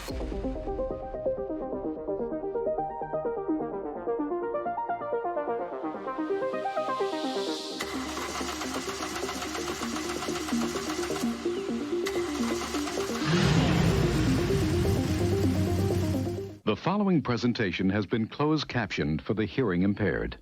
The following presentation has been closed captioned for the hearing impaired.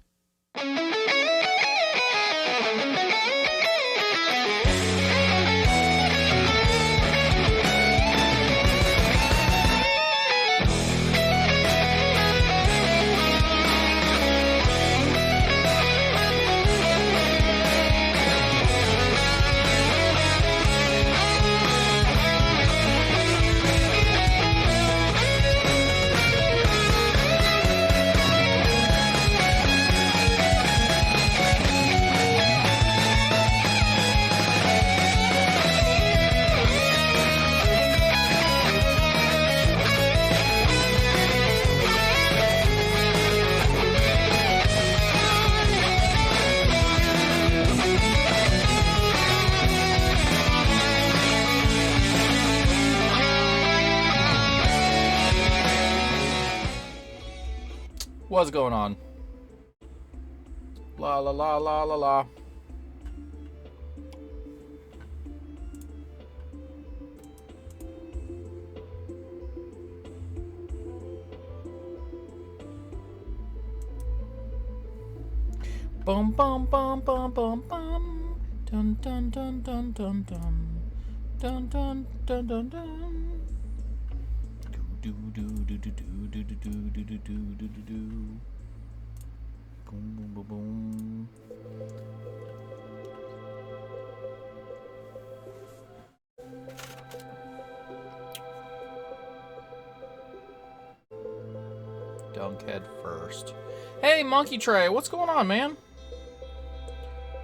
What's going on? La la la la la la. Bum bum bum bum bum bum. Dun dun dun dun dun dun. Dun dun dun dun dun. Do do do do do do do do do do do do. Boom boom boom boom. Dunk head first. Hey, Monkey Tray, what's going on, man?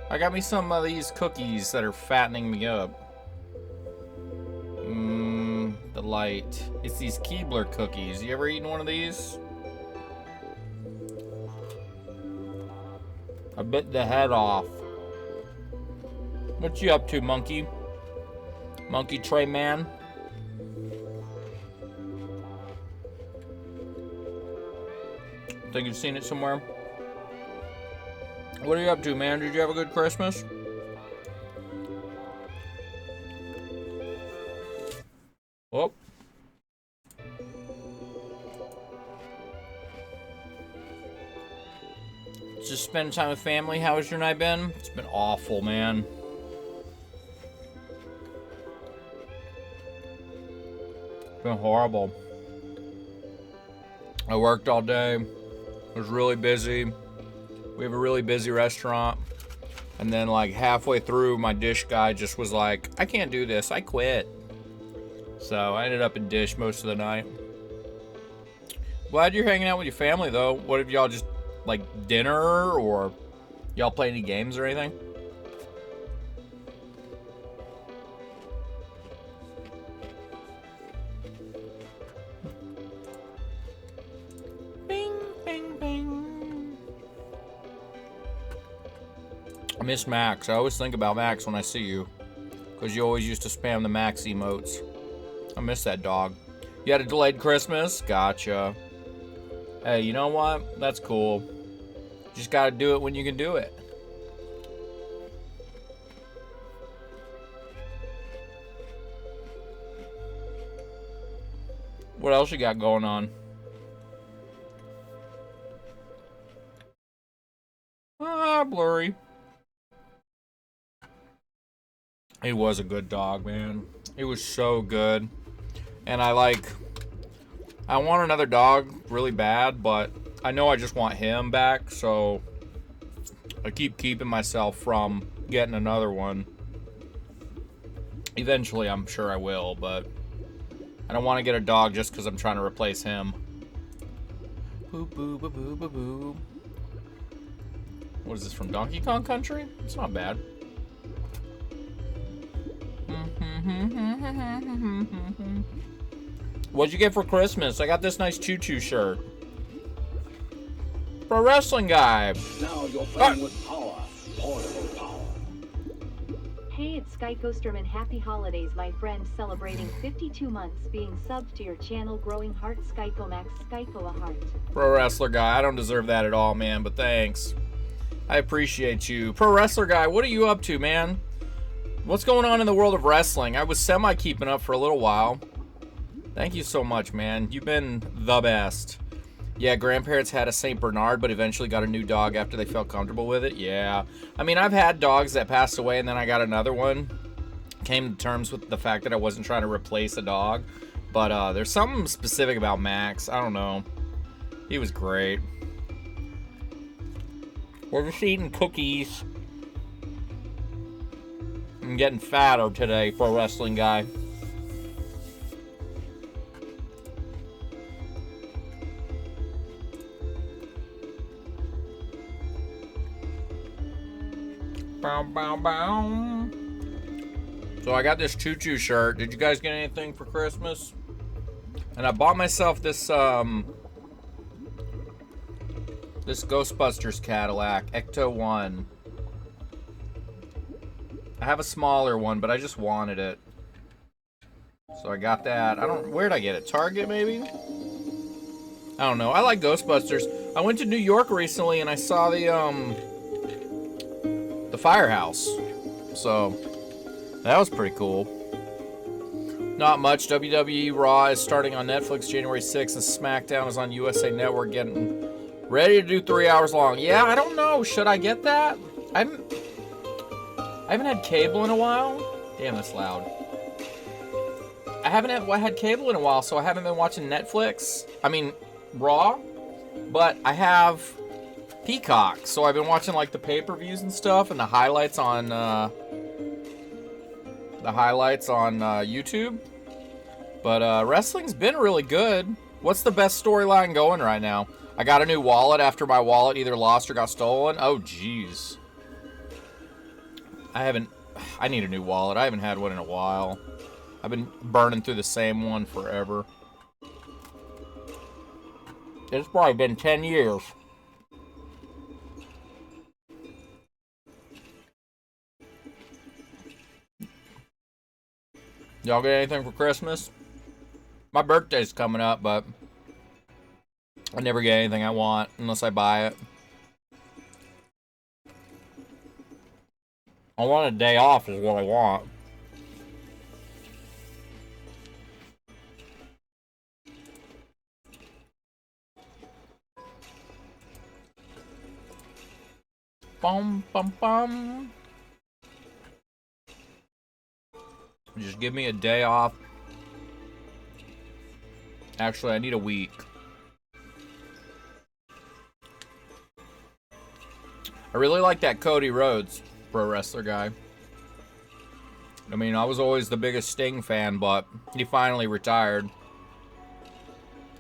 I got me some of these cookies that are fattening me up. Delight. It's these Keebler cookies. You ever eaten one of these? I bit the head off. What you up to, monkey? Monkey Tray man? Think you've seen it somewhere? What are you up to, man? Did you have a good Christmas? Oh. Just spending time with family. How has your night been? It's been awful, man. It's been horrible. I worked all day. I was really busy. We have a really busy restaurant. And then like halfway through, my dish guy just was like, I can't do this. I quit. So I ended up in dish most of the night. Glad you're hanging out with your family, though. What have y'all just, like, dinner, or y'all play any games or anything? Bing, bing, bing. I miss Max. I always think about Max when I see you, because you always used to spam the Max emotes. I miss that dog. You had a delayed Christmas? Gotcha. Hey, you know what? That's cool. Just gotta do it when you can do it. What else you got going on? Ah, blurry. He was a good dog, man. He was so good. And I want another dog really bad, but I know I just want him back, so I keep keeping myself from getting another one. Eventually, I'm sure I will, but I don't want to get a dog just because I'm trying to replace him. Boo, boo, boo, boo, boo, boo. What is this, from Donkey Kong Country? It's not bad. What'd you get for Christmas? I got this nice choo-choo shirt. Pro wrestling guy. Now you're playing with power. Portable power. Hey, it's Sky Coasterman. Happy holidays, my friend. Celebrating 52 months being subbed to your channel. Growing heart, Skyco Max, Skyco a heart. Pro Wrestler Guy, I don't deserve that at all, man, but thanks. I appreciate you. Pro Wrestler Guy, what are you up to, man? What's going on in the world of wrestling? I was semi-keeping up for a little while. Thank you so much, man. You've been the best. Yeah, grandparents had a St. Bernard, but eventually got a new dog after they felt comfortable with it. Yeah. I mean, I've had dogs that passed away, and then I got another one. Came to terms with the fact that I wasn't trying to replace a dog. But there's something specific about Max. I don't know. He was great. We're just eating cookies. I'm getting fatter today for a wrestling guy. Bow, bow, bow. So I got this choo-choo shirt. Did you guys get anything for Christmas? And I bought myself this this Ghostbusters Cadillac Ecto 1. I have a smaller one, but I just wanted it. So I got that. Where'd I get it? Target, maybe? I don't know. I like Ghostbusters. I went to New York recently and I saw the Firehouse. So that was pretty cool. Not much. WWE Raw is starting on Netflix January 6th, and SmackDown is on USA Network, getting ready to do 3 hours long. Yeah, I don't know. Should I get that? I haven't had cable in a while. Damn, that's loud. I haven't had cable in a while, so I haven't been watching Netflix. I mean, Raw. But I have Peacock, so I've been watching like the pay-per-views and stuff, and the highlights on YouTube. But wrestling's been really good. What's the best storyline going right now? I got a new wallet after my wallet either lost or got stolen. Oh, jeez. I need a new wallet. I haven't had one in a while. I've been burning through the same one forever. It's probably been 10 years. Y'all get anything for Christmas? My birthday's coming up, but I never get anything I want unless I buy it. I want a day off is what I want. Bum, bum, bum. Just give me a day off. Actually, I need a week. I really like that Cody Rhodes pro wrestler guy. I mean, I was always the biggest Sting fan, but he finally retired.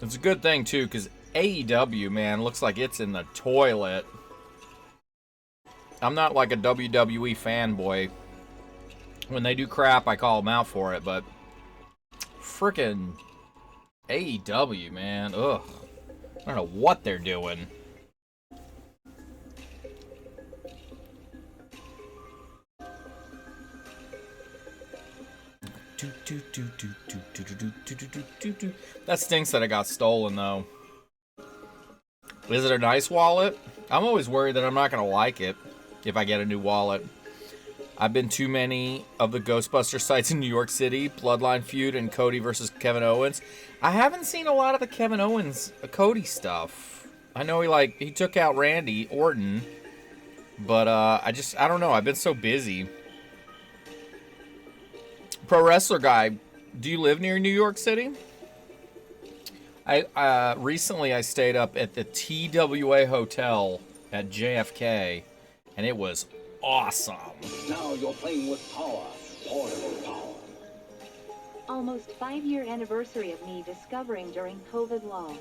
It's a good thing, too, because AEW, man, looks like it's in the toilet. I'm not like a WWE fanboy. When they do crap, I call them out for it, but frickin' AEW, man, ugh. I don't know what they're doing. That stinks that I got stolen, though. Is it a nice wallet? I'm always worried that I'm not going to like it if I get a new wallet. I've been to many of the Ghostbuster sites in New York City, Bloodline Feud, and Cody versus Kevin Owens. I haven't seen a lot of the Kevin Owens, Cody stuff. I know he took out Randy Orton, but I don't know. I've been so busy. Pro Wrestler Guy, do you live near New York City? Recently I stayed up at the TWA Hotel at JFK, and it was awesome. Now you're playing with power, portable power. Almost 5-year anniversary of me discovering during COVID law.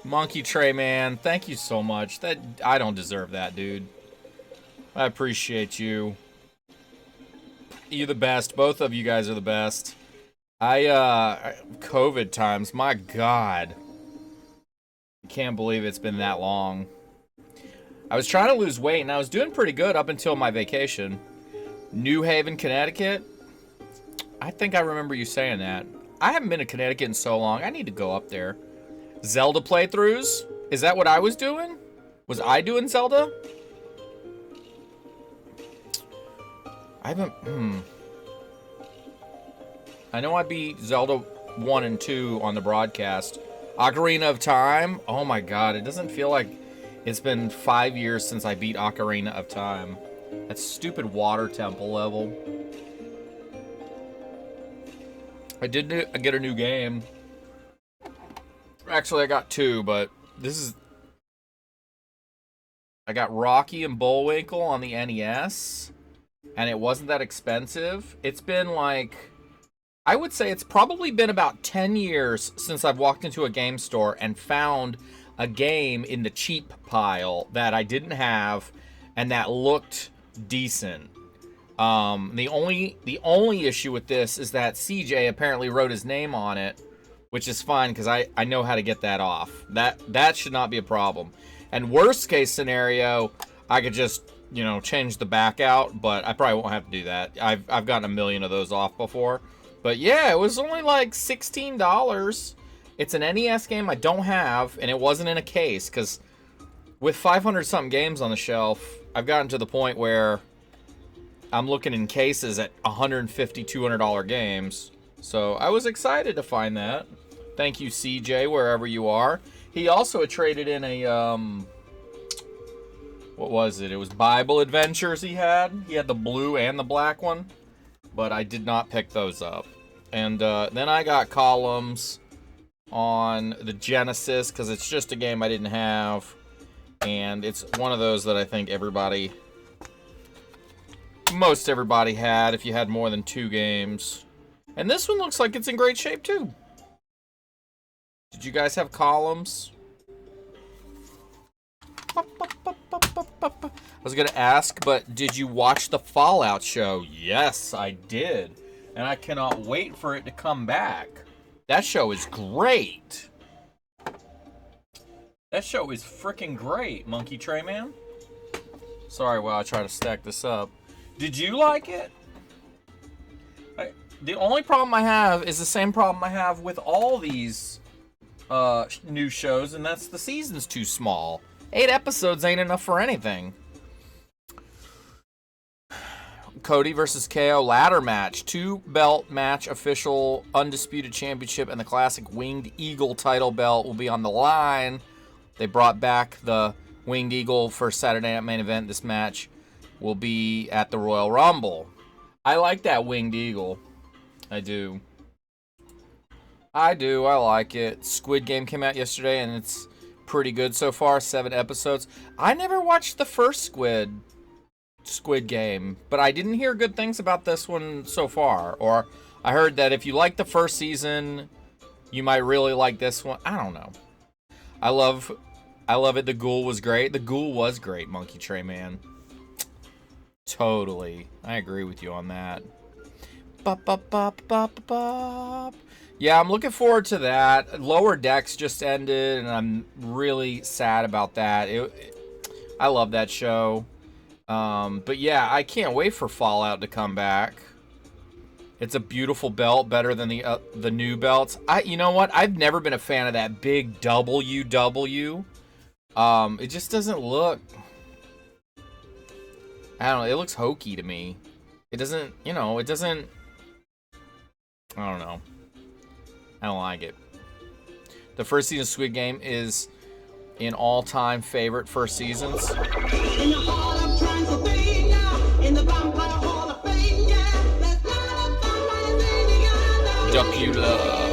Monkey Tray, man, thank you so much. I don't deserve that, dude. I appreciate you. You're the best. Both of you guys are the best. COVID times, my God. I can't believe it's been that long. I was trying to lose weight, and I was doing pretty good up until my vacation. New Haven, Connecticut. I think I remember you saying that. I haven't been to Connecticut in so long. I need to go up there. Zelda playthroughs? Is that what I was doing? Was I doing Zelda? I haven't... I know I beat Zelda 1 and 2 on the broadcast. Ocarina of Time? Oh my god, it doesn't feel like it's been 5 years since I beat Ocarina of Time. That stupid water temple level. I did get a new game. Actually, I got 2, but this is... I got Rocky and Bullwinkle on the NES, and it wasn't that expensive. It's been like... I would say it's probably been about 10 years since I've walked into a game store and found a game in the cheap pile that I didn't have and that looked decent. The only issue with this is that CJ apparently wrote his name on it, which is fine because I know how to get that off. That should not be a problem. And worst case scenario, I could just, you know, change the back out, but I probably won't have to do that. I've gotten a million of those off before. But yeah, it was only like $16. It's an NES game I don't have, and it wasn't in a case, because with 500-something games on the shelf, I've gotten to the point where I'm looking in cases at $150, $200 games. So I was excited to find that. Thank you, CJ, wherever you are. He also had traded in a, what was it? It was Bible Adventures he had. He had the blue and the black one, but I did not pick those up. And then I got Columns on the Genesis, because it's just a game I didn't have. And it's one of those that I think most everybody had if you had more than 2 games. And this one looks like it's in great shape too. Did you guys have Columns? I was gonna ask, but did you watch the Fallout show? Yes, I did. And I cannot wait for it to come back. That show is great. That show is freaking great, Monkey Tray Man. Sorry while I try to stack this up. Did you like it? The only problem I have is the same problem I have with all these new shows, and that's the season's too small. 8 episodes ain't enough for anything. Cody versus KO ladder match. 2-belt match, official undisputed championship, and the classic Winged Eagle title belt will be on the line. They brought back the Winged Eagle for Saturday Night Main Event. This match will be at the Royal Rumble. I like that Winged Eagle. I do. I like it. Squid Game came out yesterday, and it's pretty good so far. 7 episodes. I never watched the first Squid Game, but I didn't hear good things about this one so far. Or I heard that if you like the first season, you might really like this one. I don't know. I love it. The Ghoul was great. The Ghoul was great, Monkey Tray Man. Totally. I agree with you on that. Yeah, I'm looking forward to that. Lower Decks just ended, and I'm really sad about that. I love that show. But yeah, I can't wait for Fallout to come back. It's a beautiful belt, better than the new belts. You know what? I've never been a fan of that big WW. It just doesn't look... I don't know, it looks hokey to me. It doesn't, it doesn't... I don't know. I don't like it. The first season of Squid Game is in all-time favorite first seasons. In the heart of Transylvania, in the Vampire Hall of Fame, yeah, there's not a vampire Duck You Love.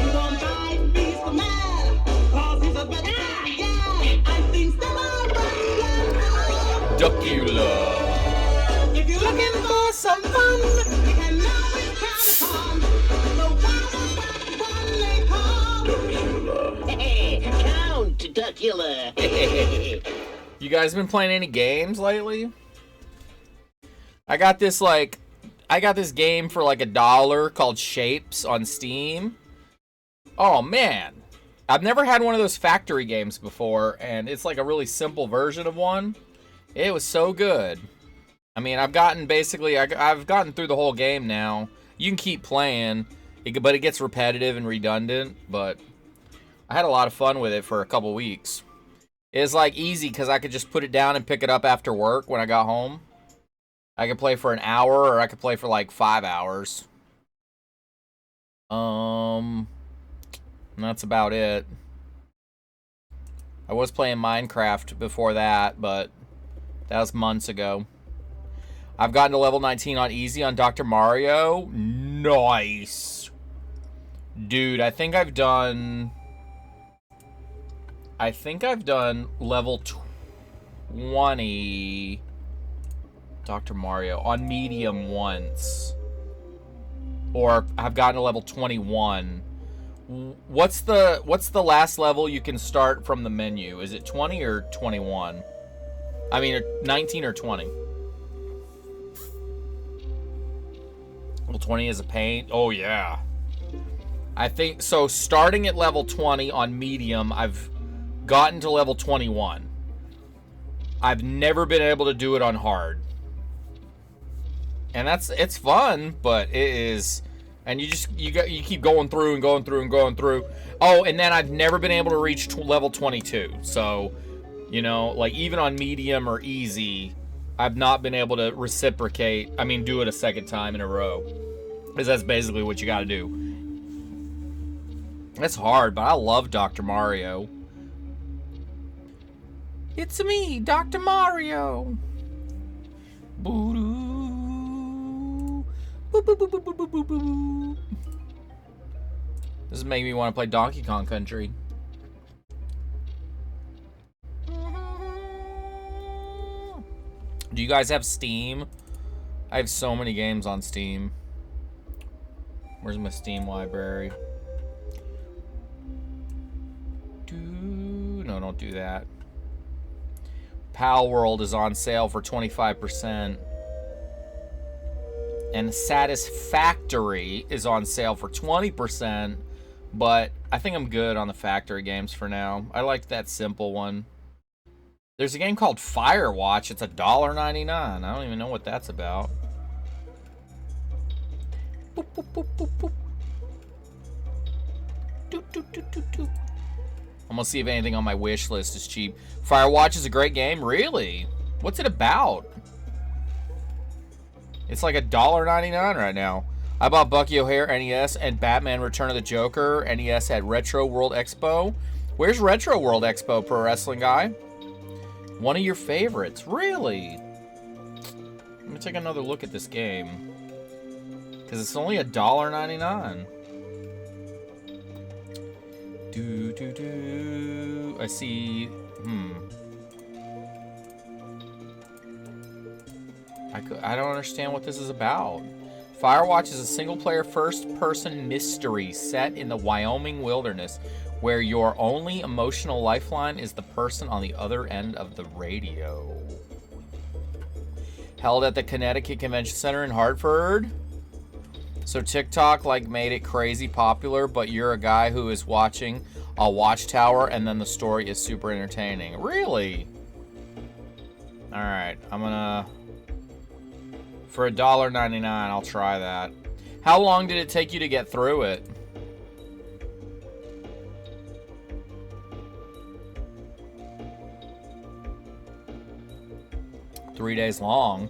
You won't die, beast the man, 'cause he's a vegetarian, yeah, and thinks the Duck You Love. If you're looking for some fun, you can always count on the one they call Count Duckula. You guys been playing any games lately? I got this game for like $1 called Shapes on Steam. Oh man. I've never had one of those factory games before, and it's like a really simple version of one. It was so good. I mean, I've gotten basically, I've gotten through the whole game now. You can keep playing, but it gets repetitive and redundant. But I had a lot of fun with it for a couple weeks. It's like easy because I could just put it down and pick it up after work when I got home. I could play for an hour, or I could play for like 5 hours. And that's about it. I was playing Minecraft before that, but that was months ago. I've gotten to level 19 on easy on Dr. Mario. Nice. Dude, I think I've done level 20 Dr. Mario on medium once. Or I've gotten to level 21. What's the last level you can start from the menu? Is it 20 or 21? I mean, 19 or 20? Level 20 is a pain. Oh, yeah. I think so. Starting at level 20 on medium, I've gotten to level 21. I've never been able to do it on hard. And it's fun, but it is, and you keep going through and going through and going through. Oh, and then I've never been able to reach level 22. So, you know, like even on medium or easy, I've not been able to reciprocate. I mean, do it a second time in a row, because that's basically what you got to do. It's hard, but I love Dr. Mario. It's me, Dr. Mario. Boo-doo. Boo, boo, boo, boo, boo, boo, boo, boo. This is making me want to play Donkey Kong Country. Do you guys have Steam? I have so many games on Steam. Where's my Steam library? No, don't do that. Pal World is on sale for 25%. And Satisfactory is on sale for 20%. But I think I'm good on the factory games for now. I like that simple one. There's a game called Firewatch. It's $1.99. I don't even know what that's about. Boop, boop, boop, boop, boop. Doop, doop, doop, doop, doop. I'm gonna see if anything on my wish list is cheap. Firewatch is a great game. Really? What's it about? It's like $1.99 right now. I bought Bucky O'Hare NES and Batman Return of the Joker NES at Retro World Expo. Where's Retro World Expo, Pro Wrestling Guy? One of your favorites. Really? Let me take another look at this game. Because it's only $1.99. I see. I don't understand what this is about. Firewatch is a single-player, first-person mystery set in the Wyoming wilderness, where your only emotional lifeline is the person on the other end of the radio. Held at the Connecticut Convention Center in Hartford. So TikTok made it crazy popular, but you're a guy who is watching a watchtower and then the story is super entertaining. Really? Alright, I'm gonna... For $1.99, I'll try that. How long did it take you to get through it? Three days long.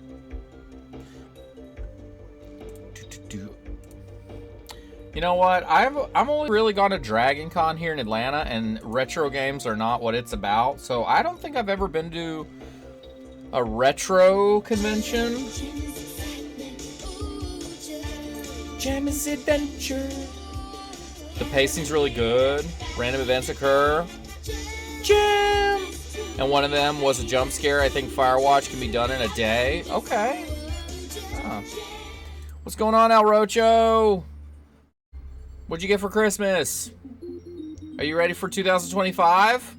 You know what? I'm only really gone to Dragon Con here in Atlanta, and retro games are not what it's about. So I don't think I've ever been to a retro convention. Jam's Adventure. The pacing's really good. Random events occur. Jam! And one of them was a jump scare. I think Firewatch can be done in a day. Okay. Huh. What's going on, El Rocho? What'd you get for Christmas? Are you ready for 2025?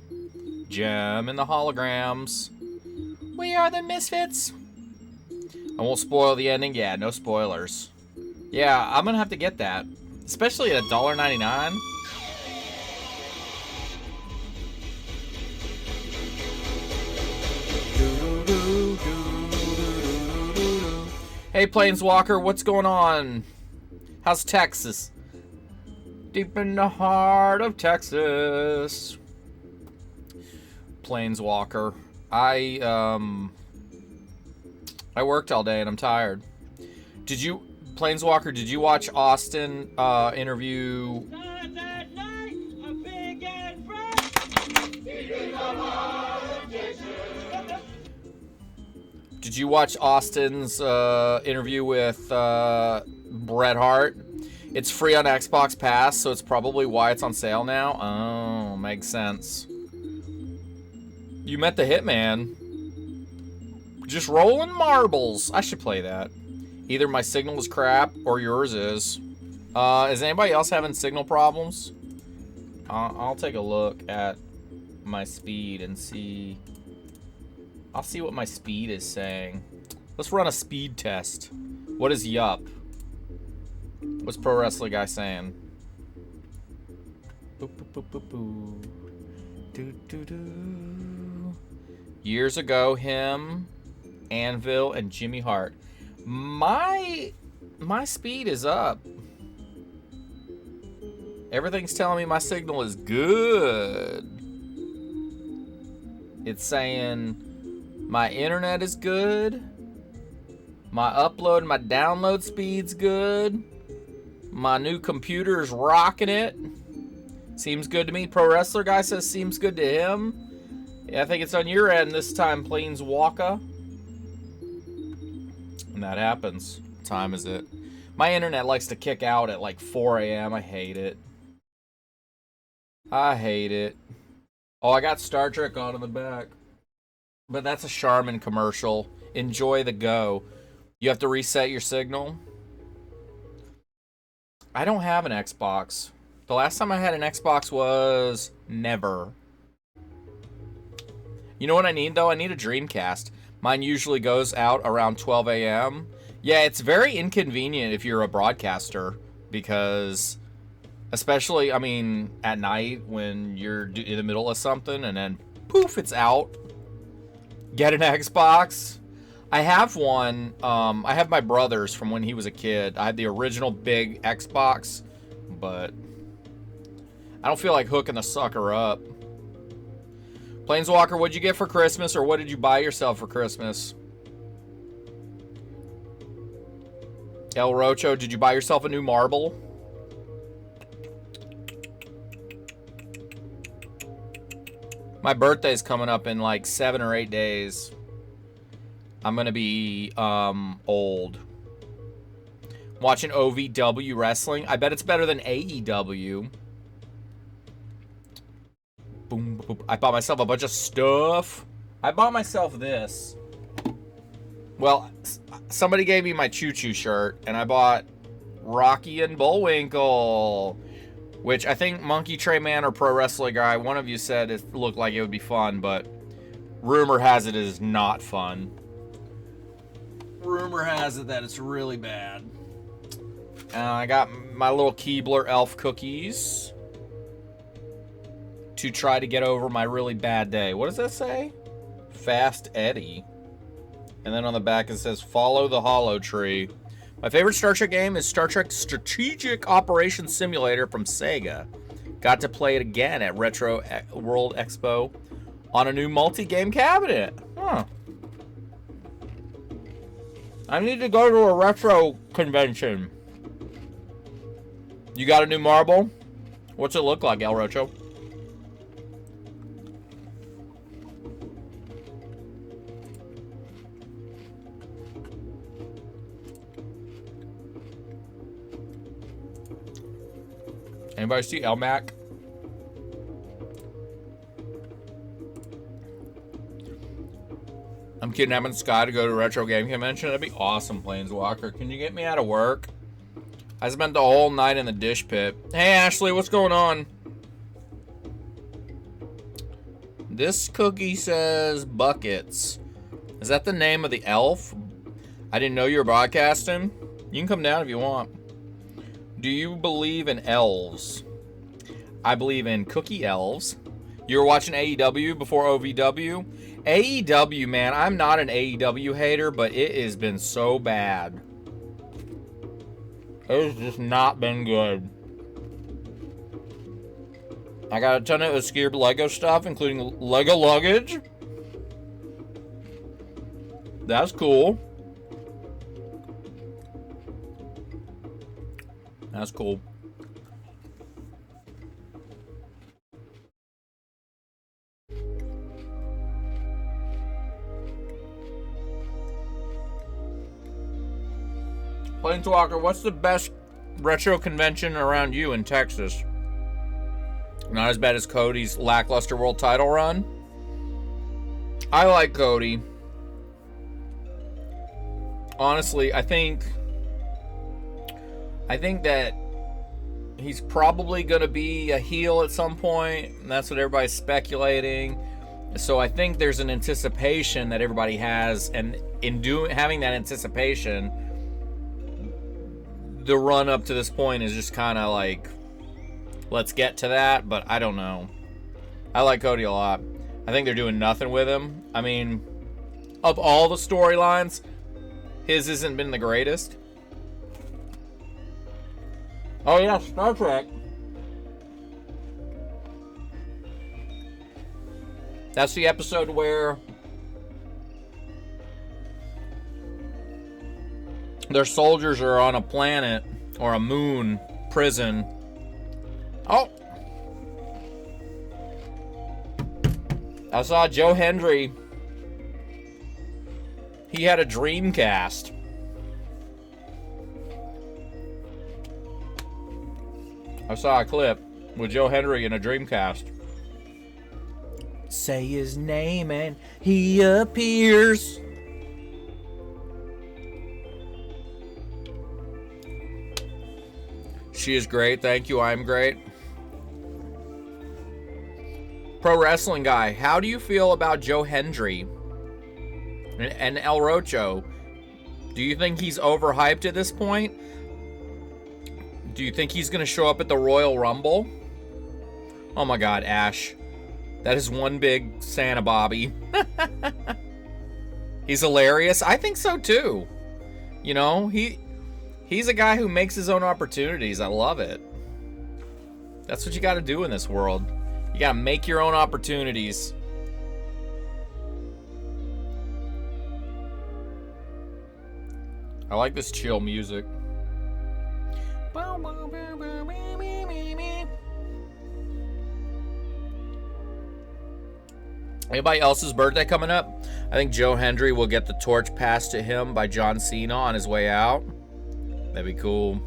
Gem and the holograms. We are the Misfits. I won't spoil the ending. Yeah, no spoilers. Yeah, I'm gonna have to get that. Especially at $1.99. Hey, Planeswalker, what's going on? How's Texas? Deep in the heart of Texas. Planeswalker. I worked all day and I'm tired. Planeswalker, did you watch Austin interview? Did you watch Austin's interview with Bret Hart? It's free on Xbox Pass, so it's probably why it's on sale now. Oh, makes sense. You met the Hitman. Just rolling marbles. I should play that. Either my signal is crap or yours is. Is anybody else having signal problems? I'll take a look at my speed and see. I'll see what my speed is saying. Let's run a speed test. What is yup? What's Pro Wrestling Guy saying? Boop, boop, boop, boop, boop. Do, do, do. Years ago, him, Anvil, and Jimmy Hart. My speed is up. Everything's telling me my signal is good. It's saying my internet is good. My upload and my download speed's good. My new computer is rocking it. Seems good to me. Pro Wrestler Guy says seems good to him. Yeah, I think it's on your end this time, Planeswalker. And that happens. What time is it? My internet likes to kick out at like 4 a.m. I hate it. I hate it. Oh, I got Star Trek on in the back. But that's a Charmin commercial. Enjoy the go. You have to reset your signal. I don't have an Xbox. The last time I had an Xbox was never. You know what I need, though? I need a Dreamcast. Mine usually goes out around 12 a.m. Yeah, it's very inconvenient if you're a broadcaster because, especially, I mean, at night when you're in the middle of something and then poof, it's out. Get an Xbox. I have one. I have my brother's from when he was a kid. I had the original big Xbox, but I don't feel like hooking the sucker up. Planeswalker, what'd you get for Christmas, or what did you buy yourself for Christmas? El Rocho, did you buy yourself a new marble? My birthday's coming up in like 7 or 8 days. I'm gonna be old. Watching OVW wrestling. I bet it's better than AEW. Boom, boom. I bought myself a bunch of stuff. I bought myself this. Well, somebody gave me my Choo Choo shirt, and I bought Rocky and Bullwinkle, which I think Monkey Tray Man or Pro Wrestling Guy, one of you said it looked like it would be fun, but rumor has it is not fun. Rumor has it that it's really bad. I got my little Keebler elf cookies to try to get over my really bad day. What does that say? Fast Eddie. And then on the back it says, follow the hollow tree. My favorite Star Trek game is Star Trek Strategic Operations Simulator from Sega. Got to play it again at Retro World Expo on a new multi-game cabinet. Huh. I need to go to a retro convention. You got a new marble? What's it look like, El Rocho? Anybody see Elmac? I'm kidnapping Sky to go to a retro game convention. That'd be awesome, Planeswalker. Can you get me out of work? I spent the whole night in the dish pit. Hey, Ashley, what's going on? This cookie says buckets. Is that the name of the elf? I didn't know you were broadcasting. You can come down if you want. Do you believe in elves? I believe in cookie elves. You were watching AEW before OVW? AEW, man, I'm not an AEW hater, but it has been so bad. It has just not been good. I got a ton of Skier Lego stuff, including Lego luggage. That's cool. That's cool. Planeswalker, what's the best retro convention around you in Texas? Not as bad as Cody's lackluster world title run. I like Cody. Honestly, I think that he's probably going to be a heel at some point, and that's what everybody's speculating. So I think there's an anticipation that everybody has, and in having that anticipation, the run up to this point is just kind of like, let's get to that, but I don't know. I like Cody a lot. I think they're doing nothing with him. I mean, of all the storylines, his hasn't been the greatest. Oh yeah, Star Trek. That's the episode where their soldiers are on a planet or a moon prison. Oh! I saw Joe Hendry. He had a Dreamcast. I saw a clip with Joe Hendry in a Dreamcast. Say his name and he appears. She is great. Thank you. I'm great. Pro Wrestling Guy, how do you feel about Joe Hendry and El Rocho? Do you think he's overhyped at this point? Do you think he's going to show up at the Royal Rumble? Oh my God, Ash. That is one big Santa Bobby. He's hilarious. I think so too. You know, he's a guy who makes his own opportunities. I love it. That's what you got to do in this world. You got to make your own opportunities. I like this chill music. Anybody else's birthday coming up? I think Joe Hendry will get the torch passed to him by John Cena on his way out. That'd be cool.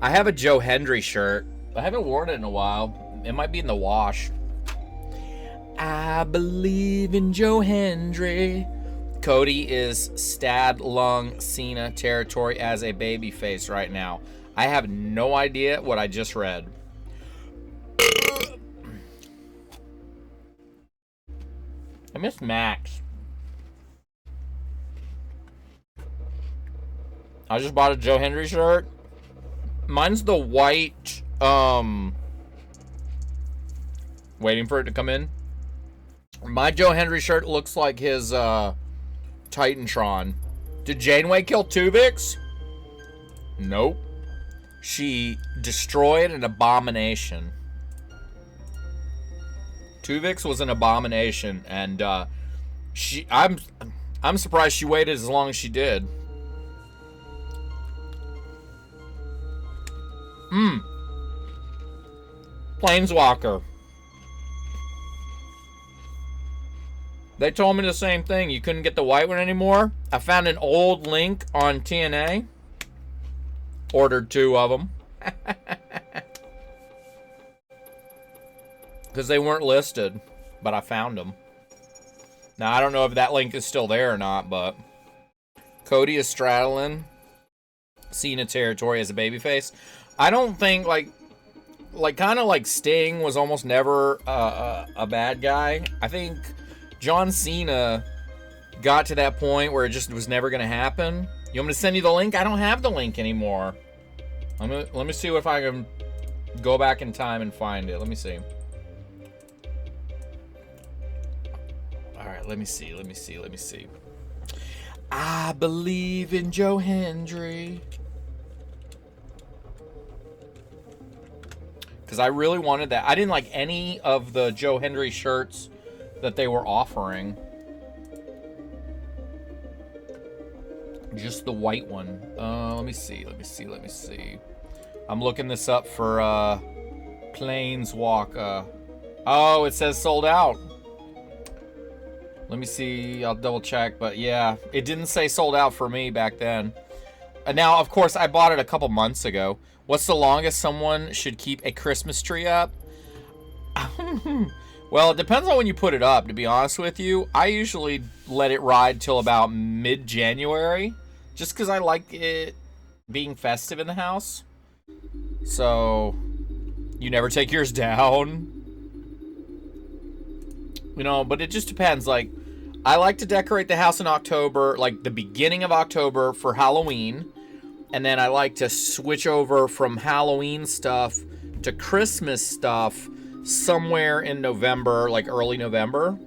I have a Joe Hendry shirt. I haven't worn it in a while. It might be in the wash. I believe in Joe Hendry. Cody is Stad Lung Cena territory as a babyface right now. I have no idea what I just read. I miss Max. I just bought a Joe Hendry shirt. Mine's the white, waiting for it to come in. My Joe Hendry shirt looks like his, Titantron. Did Janeway kill Tuvix? Nope. She destroyed an abomination. Tuvix was an abomination, and I'm surprised she waited as long as she did. Planeswalker. They told me the same thing. You couldn't get the white one anymore. I found an old link on TNA. Ordered 2 of them. Because they weren't listed. But I found them. Now, I don't know if that link is still there or not, but Cody is straddling Cena territory as a babyface. I don't think, like kind of like Sting was almost never a bad guy. I think John Cena got to that point where it just was never going to happen. You want me to send you the link? I don't have the link anymore. Let me see if I can go back in time and find it. Let me see. All right, let me see. I believe in Joe Hendry. because I really wanted that. I didn't like any of the Joe Hendry shirts that they were offering. Just the white one. Let me see. I'm looking this up for Planeswalker. Oh, it says sold out. Let me see. I'll double check. But yeah, it didn't say sold out for me back then. And now, of course, I bought it a couple months ago. What's the longest someone should keep a Christmas tree up? Well, it depends on when you put it up, to be honest with you. I usually let it ride till about mid-January, just because I like it being festive in the house. So, you never take yours down. You know, but it just depends. Like, I like to decorate the house in October, like the beginning of October for Halloween. And then I like to switch over from Halloween stuff to Christmas stuff somewhere in November, like early November.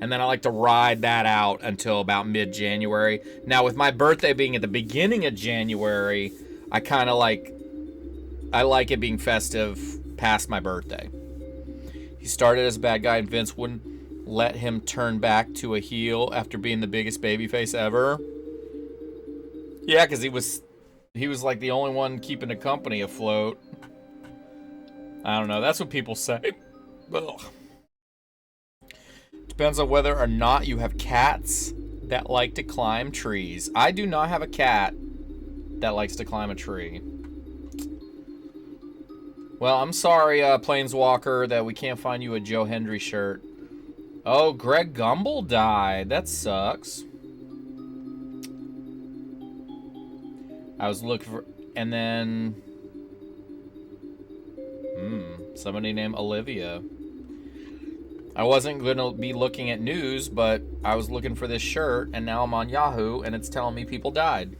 And then I like to ride that out until about mid-January. Now, with my birthday being at the beginning of January, I kind of like it being festive past my birthday. He started as a bad guy, and Vince wouldn't let him turn back to a heel after being the biggest babyface ever. Yeah, because he was like the only one keeping the company afloat. I don't know. That's what people say. Ugh. Depends on whether or not you have cats that like to climb trees. I do not have a cat that likes to climb a tree. Well, I'm sorry, Planeswalker, that we can't find you a Joe Hendry shirt. Oh, Greg Gumbel died. That sucks. I was looking for... And then... somebody named Olivia. I wasn't going to be looking at news, but I was looking for this shirt, and now I'm on Yahoo, and it's telling me people died.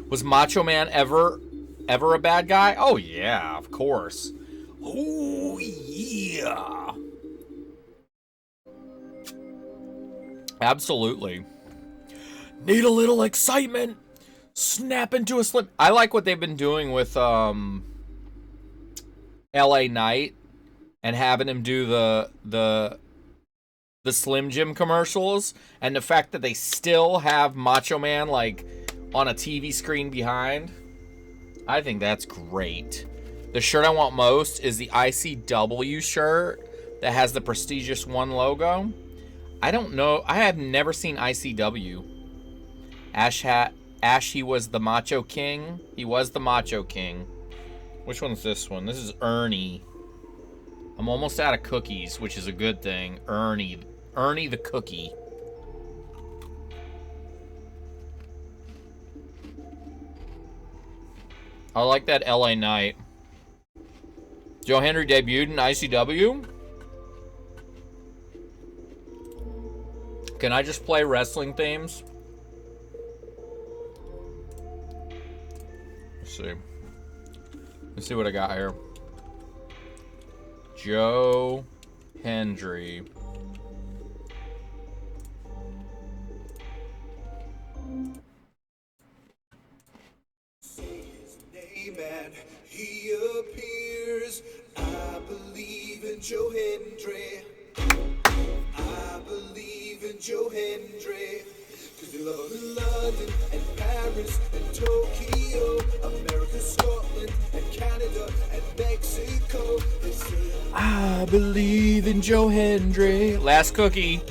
Was Macho Man ever a bad guy? Oh, yeah, of course. Oh, yeah. Absolutely. Need a little excitement. Snap into a slip. I like what they've been doing with LA Knight and having him do the Slim Jim commercials, and the fact that they still have Macho Man like on a TV screen behind. I think that's great. The shirt I want most is the ICW shirt that has the Prestigious One logo. I don't know. I have never seen ICW. Ash, he was the Macho King. He was the Macho King. Which one's this one? This is Ernie. I'm almost out of cookies, which is a good thing. Ernie the cookie. I like that LA Knight. Joe Hendry debuted in ICW. Can I just play wrestling themes? Let's see what I got here. Joe Hendry. And he appears. I believe in Joe Hendry. I believe in Joe Hendry. Cause they love him in London and Paris and Tokyo, America, Scotland and Canada and Mexico. They say, I believe in Joe Hendry. Last cookie.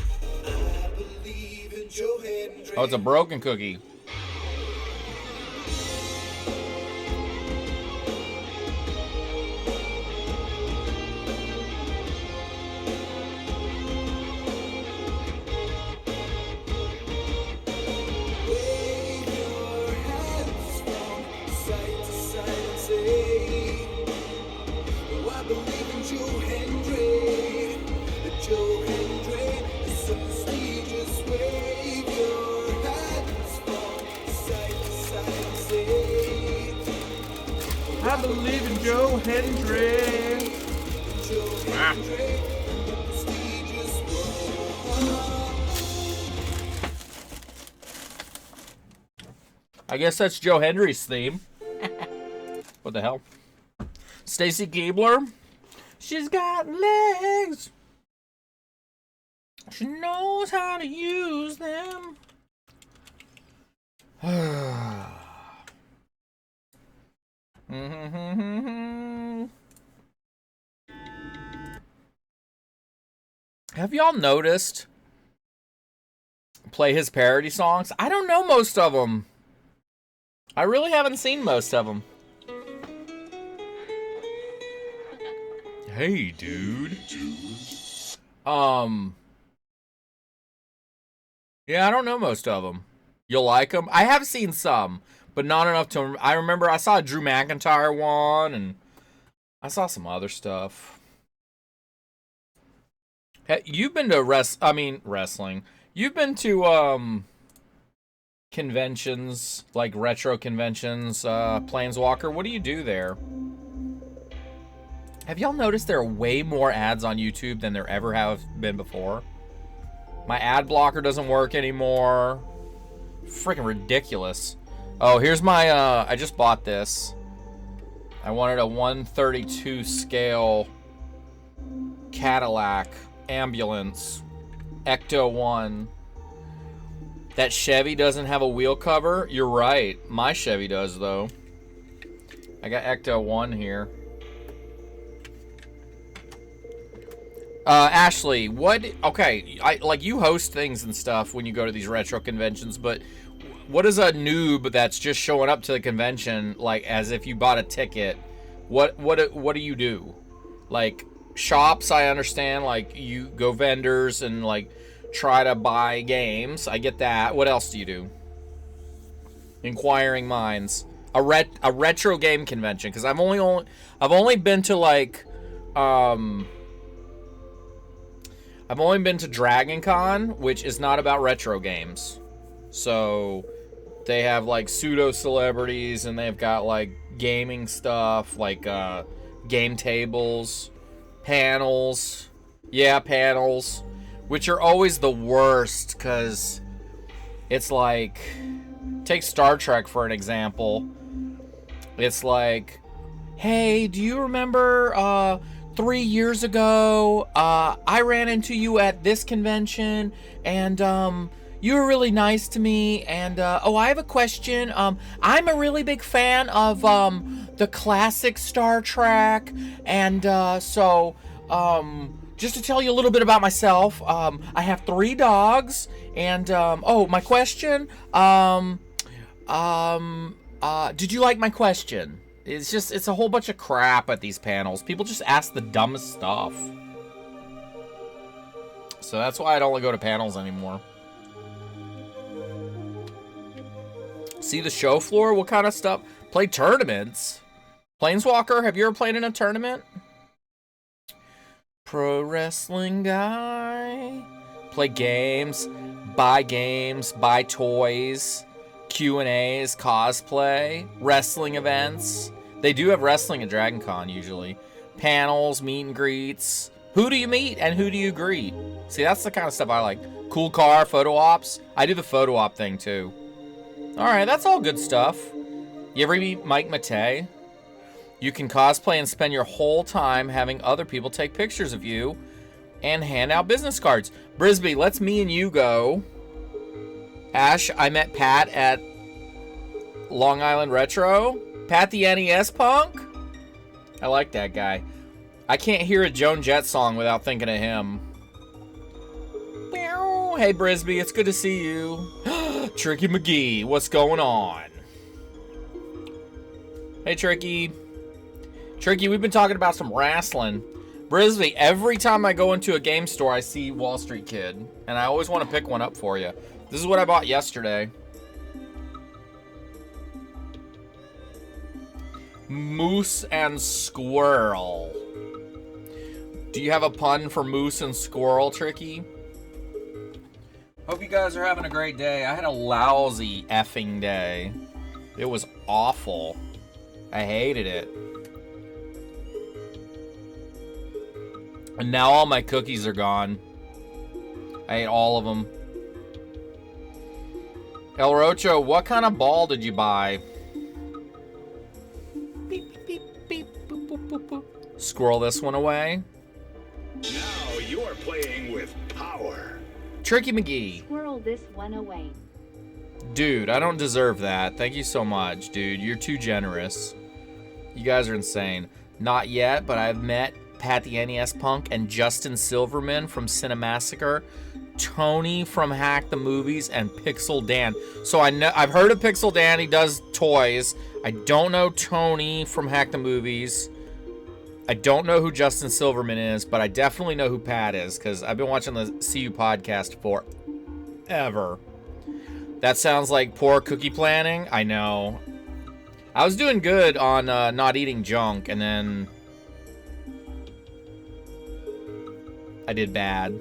I believe in Joe Hendry. Oh, it's a broken cookie. I believe in Joe Hendry. I guess that's Joe Hendry's theme. What the hell? Stacy Keebler. She's got legs. She knows how to use them. Have y'all noticed? Play his parody songs? I don't know most of them. I really haven't seen most of them. Hey, dude. Yeah, I don't know most of them. You'll like them? I have seen some, but not enough to... I remember I saw a Drew McIntyre one, and I saw some other stuff. Hey, you've been to wrestling. You've been to, conventions, like retro conventions, Planeswalker. What do you do there? Have y'all noticed there are way more ads on YouTube than there ever have been before? My ad blocker doesn't work anymore. Freaking ridiculous. Oh, here's my, I just bought this. I wanted a 132 scale Cadillac ambulance Ecto 1. That Chevy doesn't have a wheel cover? You're right. My Chevy does, though. I got Ecto 1 here. Ashley, okay, like you host things and stuff when you go to these retro conventions, but what is a noob that's just showing up to the convention, like, as if you bought a ticket? What do you do? Like, shops, I understand, like, you go vendors and, like, try to buy games. I get that. What else do you do? Inquiring minds. A retro game convention, because I've only been to, like, I've only been to Dragon Con, which is not about retro games. So they have like pseudo celebrities, and they've got like gaming stuff, like game tables, panels. Yeah, panels, which are always the worst, because it's like, take Star Trek for an example. It's like, hey, do you remember 3 years ago, I ran into you at this convention, and you were really nice to me, and oh, I have a question. I'm a really big fan of the classic Star Trek, and so just to tell you a little bit about myself, I have 3 dogs, and oh, my question, did you like my question? It's a whole bunch of crap at these panels. People just ask the dumbest stuff. So that's why I don't go to panels anymore. See the show floor? What kind of stuff? Play tournaments. Planeswalker, have you ever played in a tournament? Pro wrestling guy. Play games. Buy toys. Q&As, cosplay, wrestling events. They do have wrestling at Dragon Con usually. Panels, meet and greets. Who do you meet and who do you greet? See, that's the kind of stuff I like. Cool car, photo ops. I do the photo op thing too. Alright, that's all good stuff. You ever meet Mike Matei? You can cosplay and spend your whole time having other people take pictures of you and hand out business cards. Brisby, let's me and you go. Ash, I met Pat at Long Island Retro. Pat the NES punk? I like that guy. I can't hear a Joan Jett song without thinking of him. Hey Brisby, it's good to see you. Tricky McGee, what's going on? Hey Tricky. Tricky, we've been talking about some wrestling. Brisby, every time I go into a game store, I see Wall Street Kid. And I always want to pick one up for you. This is what I bought yesterday. Moose and squirrel. Do you have a pun for moose and squirrel, Tricky? Hope you guys are having a great day. I had a lousy effing day. It was awful. I hated it. And now all my cookies are gone. I ate all of them. El Rocho, what kind of ball did you buy? Beep, beep, beep, boop, boop, boop. squirrel this one away. Now you're playing with power. Tricky McGee. Squirrel this one away. Dude, I don't deserve that. Thank you so much, dude. You're too generous. You guys are insane. Not yet, but I've met Pat the NES Punk and Justin Silverman from Cinemassacre, Tony from Hack the Movies, and Pixel Dan. So I've heard of Pixel Dan. He does toys. I don't know Tony from Hack the Movies. I don't know who Justin Silverman is, but I definitely know who Pat is because I've been watching the CU podcast forever. That sounds like poor cookie planning. I know. I was doing good on not eating junk, and then I did bad.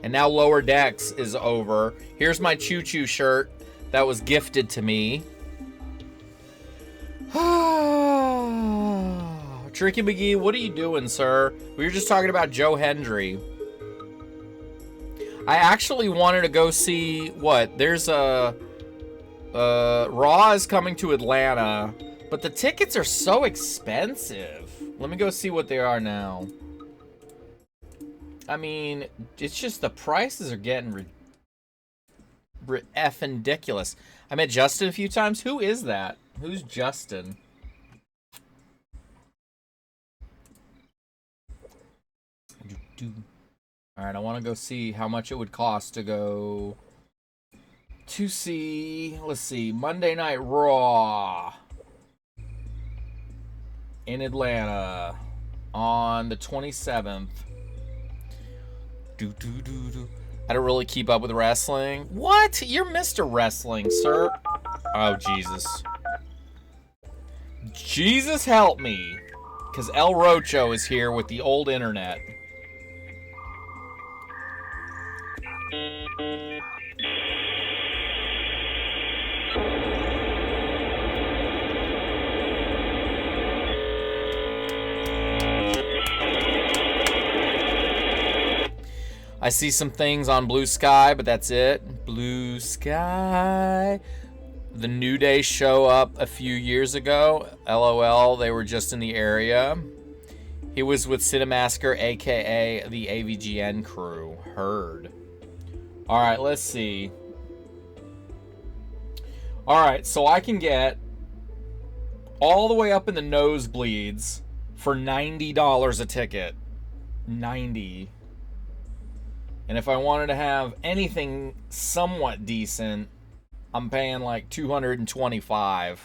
And now Lower Decks is over. Here's my choo-choo shirt that was gifted to me. Tricky McGee, what are you doing, sir? We were just talking about Joe Hendry. I actually wanted to go see what? There's a Raw is coming to Atlanta, but the tickets are so expensive. Let me go see what they are now. I mean, it's just the prices are getting effing ridiculous. I met Justin a few times. Who is that? Who's Justin? All right, I want to go see how much it would cost to go to see, let's see, Monday Night Raw in Atlanta on the 27th. I don't really keep up with wrestling. What? You're Mr. Wrestling, sir. Oh, Jesus. Jesus help me. Because El Rocho is here with the old internet. I see some things on Blue Sky, but that's it. Blue Sky. The New Day show up a few years ago. LOL, they were just in the area. He was with Cinemassacre, aka the AVGN crew. Heard. Alright, let's see. Alright, so I can get all the way up in the nosebleeds for $90 a ticket. $90. And if I wanted to have anything somewhat decent, I'm paying like $225.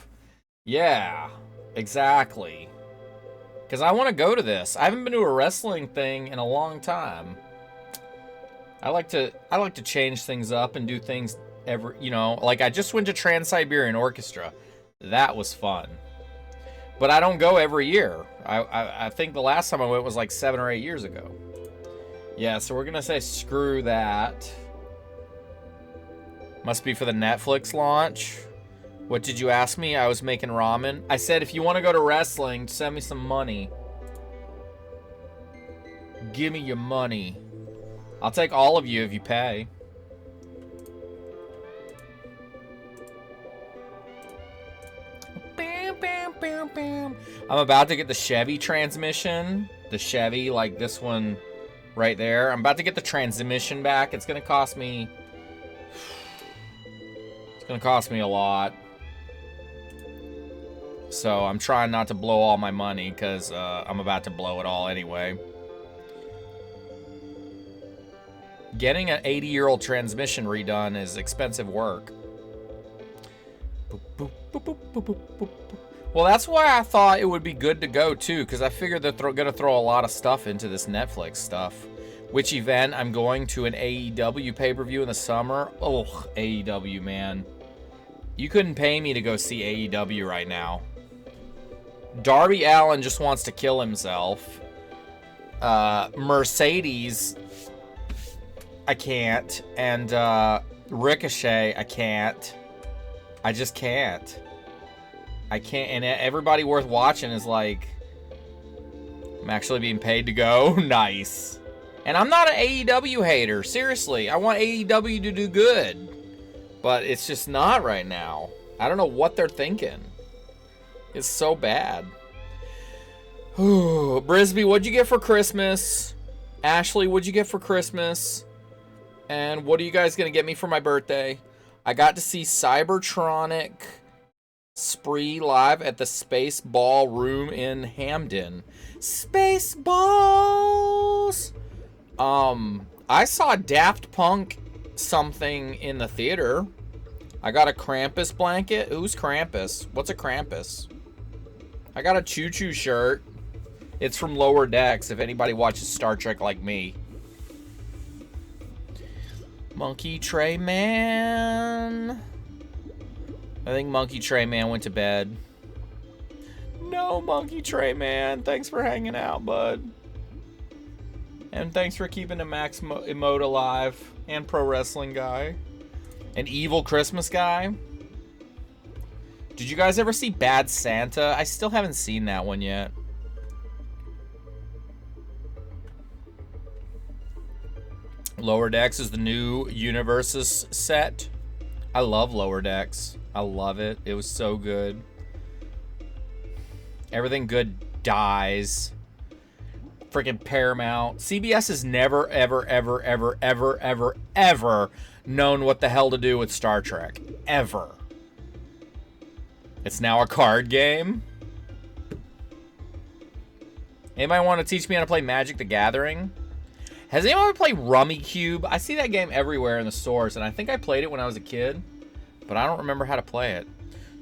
Yeah, exactly. Because I want to go to this. I haven't been to a wrestling thing in a long time. I like to change things up and do things like I just went to Trans-Siberian Orchestra. That was fun. But I don't go every year. I think the last time I went was like 7 or 8 years ago. Yeah, so we're going to say screw that. Must be for the Netflix launch. What did you ask me? I was making ramen. I said if you want to go to wrestling, send me some money. Give me your money. I'll take all of you if you pay. Bam, bam, bam, bam. I'm about to get the Chevy transmission. The Chevy, like this one right there. I'm about to get the transmission back. It's going to cost me... It's going to cost me a lot. So I'm trying not to blow all my money because I'm about to blow it all anyway. Getting an 80-year-old transmission redone is expensive work. Well, that's why I thought it would be good to go, too, because I figured they're going to throw a lot of stuff into this Netflix stuff. Which event? I'm going to an AEW pay-per-view in the summer. Oh, AEW, man. You couldn't pay me to go see AEW right now. Darby Allin just wants to kill himself. Mercedes... I can't. And Ricochet, I can't. I just can't. I can't. And everybody worth watching is like, I'm actually being paid to go. Nice. And I'm not an AEW hater. Seriously, I want AEW to do good. But it's just not right now. I don't know what they're thinking. It's so bad. Brisby, what'd you get for Christmas? Ashley, what'd you get for Christmas? And what are you guys gonna get me for my birthday? I got to see Cybertronic Spree live at the Space Ballroom in Hamden. Space Balls! I saw Daft Punk something in the theater. I got a Krampus blanket. Who's Krampus? What's a Krampus? I got a Choo Choo shirt. It's from Lower Decks, if anybody watches Star Trek like me. Monkey Tray Man. I think Monkey Tray Man went to bed. No, Monkey Tray Man. Thanks for hanging out, bud. And thanks for keeping the Max emote alive. And Pro Wrestling Guy. An Evil Christmas Guy. Did you guys ever see Bad Santa? I still haven't seen that one yet. Lower Decks is the new Universes set. I love Lower Decks. I love it. It was so good. Everything good dies. Freaking Paramount. CBS has never, ever, ever, ever, ever, ever, ever known what the hell to do with Star Trek. Ever. It's now a card game. Anybody want to teach me how to play Magic the Gathering? Has anyone ever played Rummy Cube? I see that game everywhere in the stores, and I think I played it when I was a kid, but I don't remember how to play it.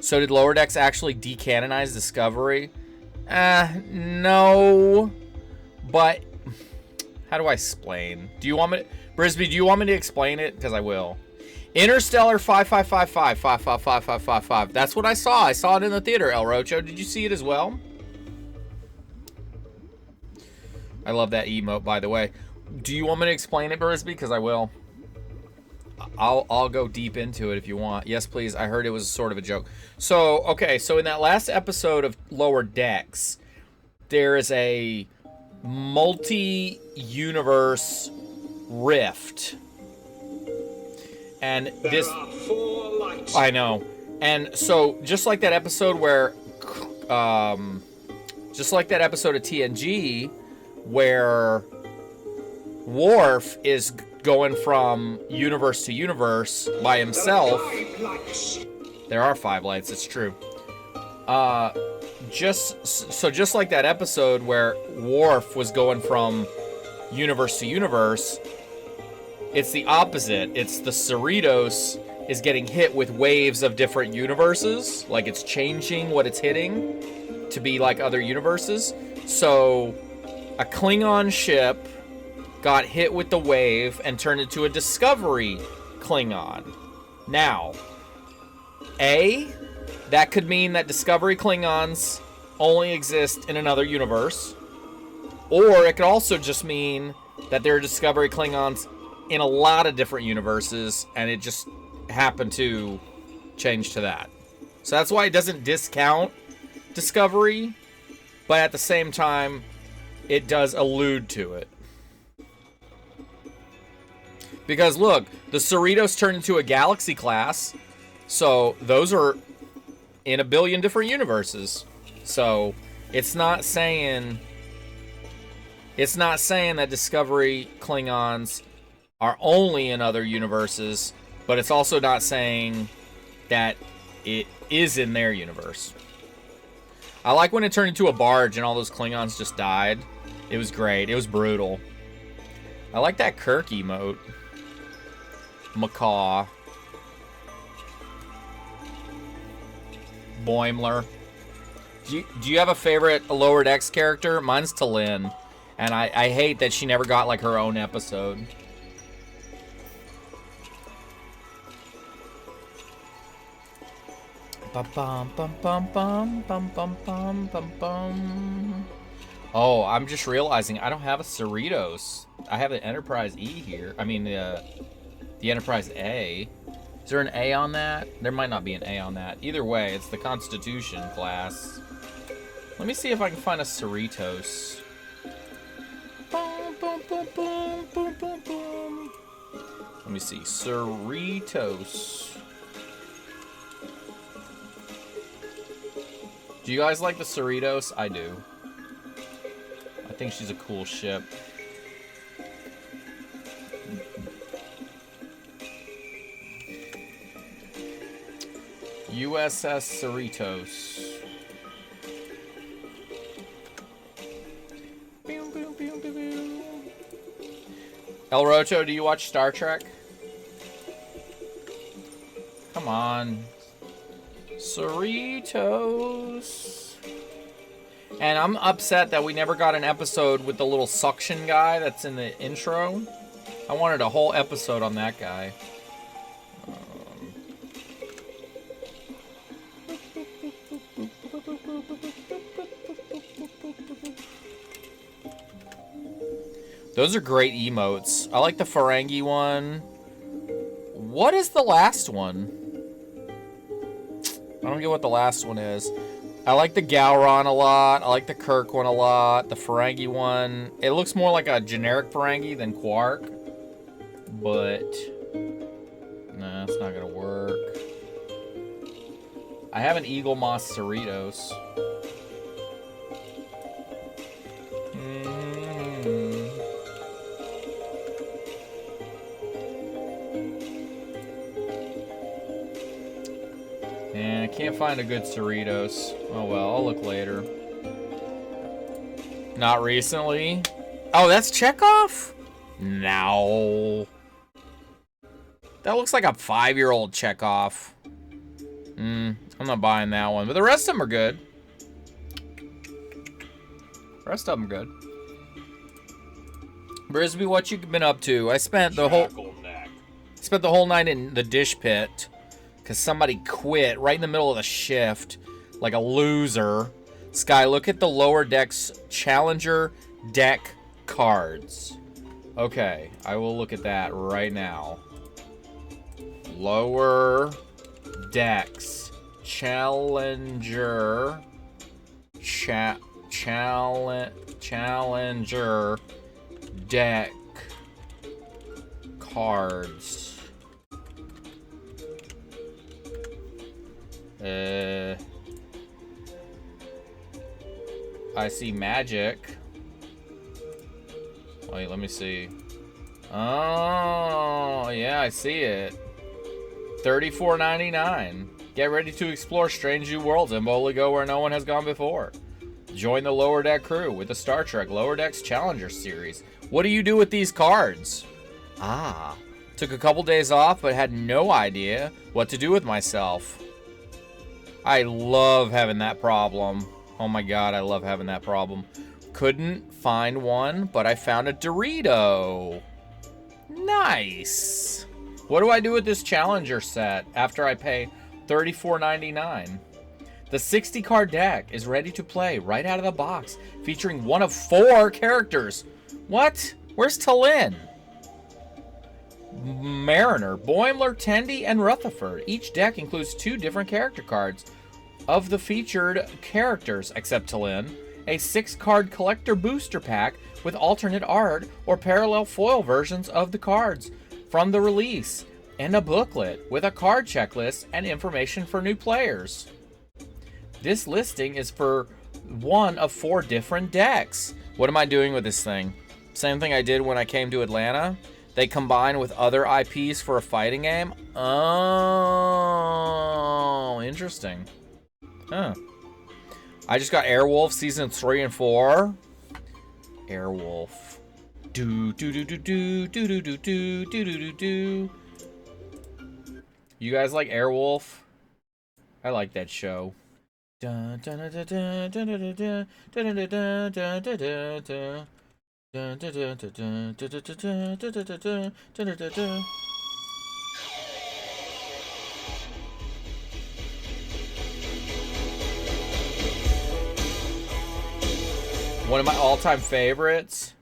So did Lower Decks actually decanonize Discovery? No. But, how do I explain? Do you want me to... Brisby, do you want me to explain it? Because I will. Interstellar 5555, 55555. That's what I saw. I saw it in the theater, El Rocho. Did you see it as well? I love that emote, by the way. Do you want me to explain it, Brisby? Because I will. I'll go deep into it if you want. Yes, please. I heard it was sort of a joke. So, okay. So in that last episode of Lower Decks, there is a multi-universe rift. And this... There are 4 lights. I know. And so, just like that episode where... just like that episode of TNG, where Worf is going from universe to universe by himself. There are 5 lights, it's true. Just like that episode where Worf was going from universe to universe, it's the opposite. It's the Cerritos is getting hit with waves of different universes. Like, it's changing what it's hitting to be like other universes. So a Klingon ship got hit with the wave and turned into a Discovery Klingon. Now, that could mean that Discovery Klingons only exist in another universe. Or it could also just mean that there are Discovery Klingons in a lot of different universes, and it just happened to change to that. So that's why it doesn't discount Discovery, but at the same time, it does allude to it. Because look, the Cerritos turned into a Galaxy class, so those are in a billion different universes. So it's not saying that Discovery Klingons are only in other universes, but it's also not saying that it is in their universe. I like when it turned into a barge and all those Klingons just died. It was great. It was brutal. I like that Kirk emote. Macaw. Boimler. Do you have a favorite Lower Decks character? Mine's T'Lyn. And I hate that she never got like her own episode. Oh, I'm just realizing I don't have a Cerritos. I have an Enterprise E here. I mean, the Enterprise A. Is there an A on that? There might not be an A on that. Either way, it's the Constitution class. Let me see if I can find a Cerritos. Let me see. Cerritos. Do you guys like the Cerritos? I do. think she's a cool ship. USS Cerritos. El Rocho, do you watch Star Trek? Come on. Cerritos. And I'm upset that we never got an episode with the little suction guy that's in the intro. I wanted a whole episode on that guy. Those are great emotes. I like the Ferengi one. What is the last one? I don't get what the last one is. I like the Gowron a lot. I like the Kirk one a lot. The Ferengi one. It looks more like a generic Ferengi than Quark. But nah, it's not gonna work. I have an Eagle Moss Cerritos. And I can't find a good Cerritos. Oh well, I'll look later. Not recently. Oh, that's Chekhov? No. That looks like a 5-year-old Chekhov. I'm not buying that one. But the rest of them are good. The rest of them are good. Brisby, what you been up to? I spent the whole night in the dish pit. Because somebody quit right in the middle of the shift. Like a loser. Sky, look at the lower deck's Challenger deck cards. Okay, I will look at that right now. Lower decks. Challenger. Challenger deck cards. I see Magic. Wait, let me see. Oh, yeah, I see it. $34.99. Get ready to explore strange new worlds and boldly go where no one has gone before. Join the Lower Deck crew with the Star Trek Lower Decks Challenger series. What do you do with these cards? Ah, took a couple days off but had no idea what to do with myself. I love having that problem. Oh my god, I love having that problem. Couldn't find one, but I found a Dorito. Nice. What do I do with this Challenger set after I pay $34.99? The 60-card deck is ready to play right out of the box, featuring one of 4 characters. What? Where's Talin? Mariner, Boimler, Tendi, and Rutherford. Each deck includes 2 different character cards of the featured characters, except Talin. A 6-card collector booster pack with alternate art or parallel foil versions of the cards from the release, and a booklet with a card checklist and information for new players. This listing is for one of 4 different decks. What am I doing with this thing? Same thing I did when I came to Atlanta. They combine with other IPs for a fighting game. Oh, interesting. Huh. I just got Airwolf Season 3 and 4. Airwolf. Do do do do do do do do do do do do. You guys like Airwolf? I like that show. Dun dun dun dun dun dun dun dun dun dun dun dun dun dun dun. One of my all-time favorites.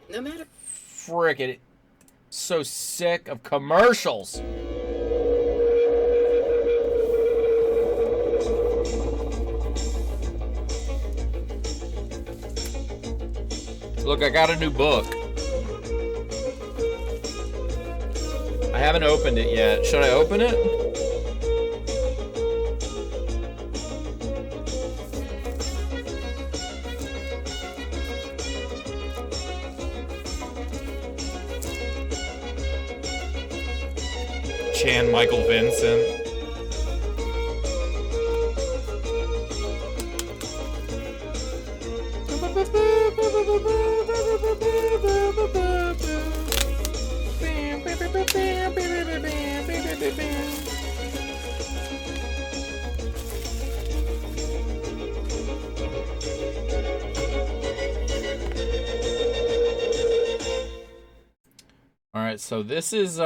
No matter. Frickin', so sick of commercials. Look, I got a new book. I haven't opened it yet. Should I open it? Jan Michael Vincent. All right, so this is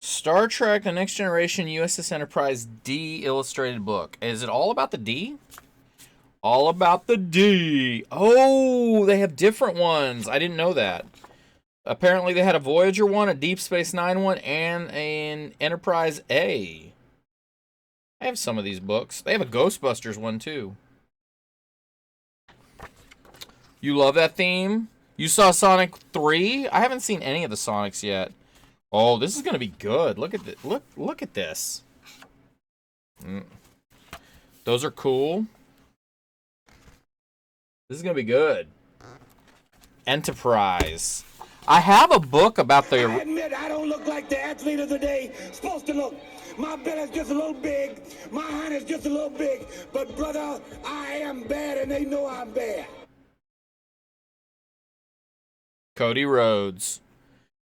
Star Trek: The Next Generation USS Enterprise D illustrated book. Is it all about the D? All about the D. Oh, they have different ones. I didn't know that. Apparently they had a Voyager one, a Deep Space Nine one, and an Enterprise A. I have some of these books. They have a Ghostbusters one too. You love that theme? You saw Sonic 3? I haven't seen any of the Sonics yet. Oh, this is gonna be good. Look at this. Look at this. Those are cool. This is gonna be good. Enterprise. I have a book about the. I admit I don't look like the athlete of the day supposed to look. My belly's just a little big. My hand is just a little big. But brother, I am bad, and they know I'm bad. Cody Rhodes.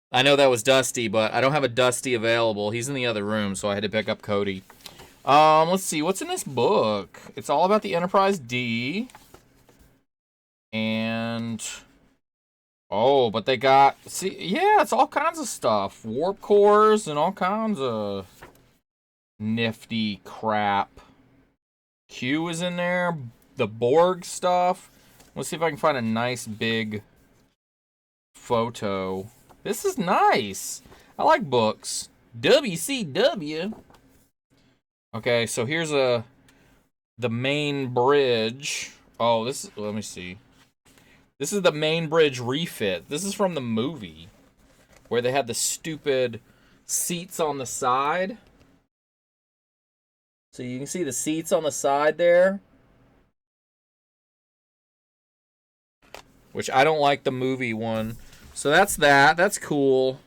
I know that was Dusty, but I don't have a Dusty available. He's in the other room, so I had to pick up Cody. Let's see. What's in this book? It's all about the Enterprise D. And... oh, but they got... see, yeah, it's all kinds of stuff. Warp cores and all kinds of nifty crap. Q is in there. The Borg stuff. Let's see if I can find a nice big photo. This is nice. I like books. WCW. Okay, so here's the main bridge. Oh, this is, let me see. This is the main bridge refit. This is from the movie where they had the stupid seats on the side. So you can see the seats on the side there. Which I don't like the movie one. So that's that. That's cool.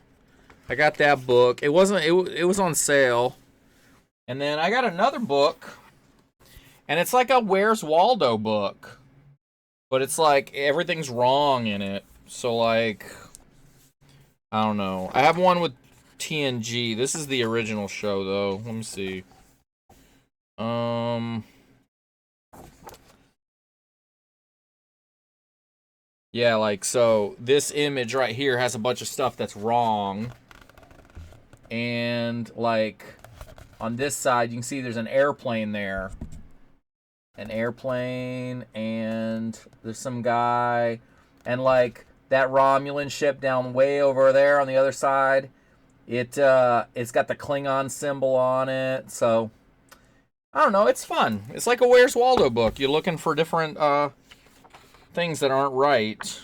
I got that book. It wasn't. It was on sale. And then I got another book, and it's like a Where's Waldo book, but it's like everything's wrong in it. So like, I don't know. I have one with TNG. This is the original show though. Let me see. Yeah, like, so this image right here has a bunch of stuff that's wrong. And, like, on this side, you can see there's an airplane there. An airplane, and there's some guy. And, like, that Romulan ship down way over there on the other side, it's got the Klingon symbol on it. So, I don't know, it's fun. It's like a Where's Waldo book. You're looking for different, things that aren't right.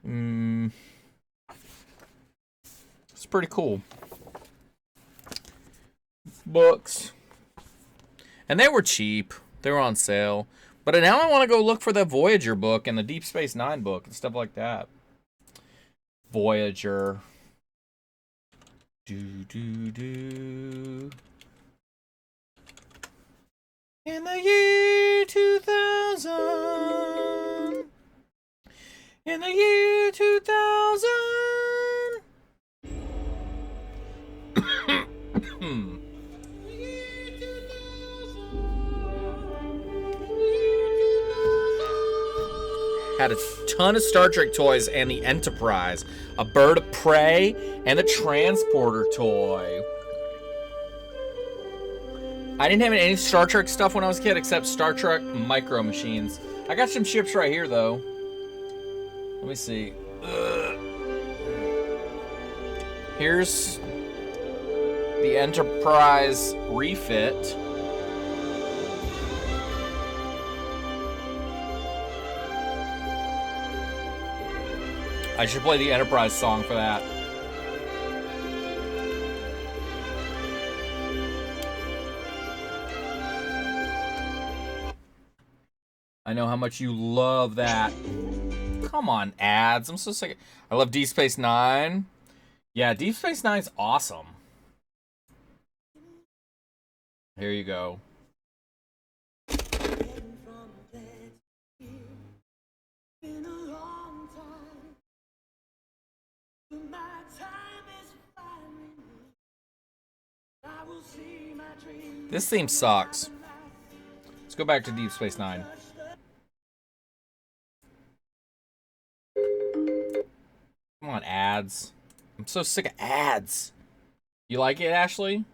It's pretty cool. Books. And they were cheap. They were on sale. But now I want to go look for the Voyager book and the Deep Space Nine book and stuff like that. Voyager. Do. In the year 2000. In the year 2000. Had a ton of Star Trek toys and the Enterprise, a Bird of Prey, and the Transporter toy. I didn't have any Star Trek stuff when I was a kid except Star Trek Micro Machines. I got some ships right here though. Let me see. Here's the Enterprise refit. I should play the Enterprise song for that. I know how much you love that. Come on, ads. I'm so sick. I love Deep Space Nine. Yeah, Deep Space Nine's awesome. Here you go. This theme sucks. Let's go back to Deep Space Nine. Come on, ads. I'm so sick of ads. You like it, Ashley?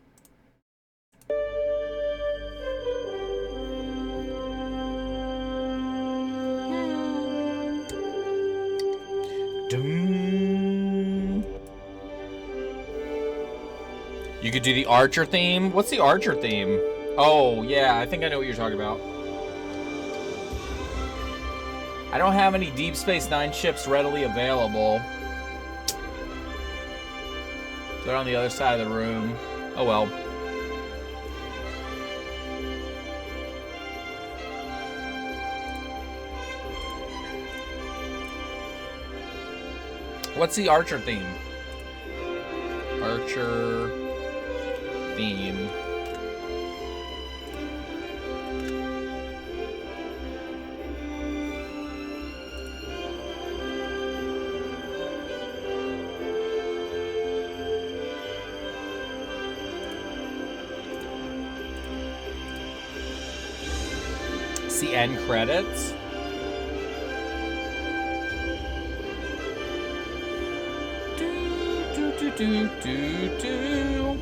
You could do the Archer theme. What's the Archer theme? Oh, yeah, I think I know what you're talking about. I don't have any Deep Space Nine ships readily available. They're on the other side of the room. Oh well. What's the Archer theme? Archer theme. It's the end credits. Do.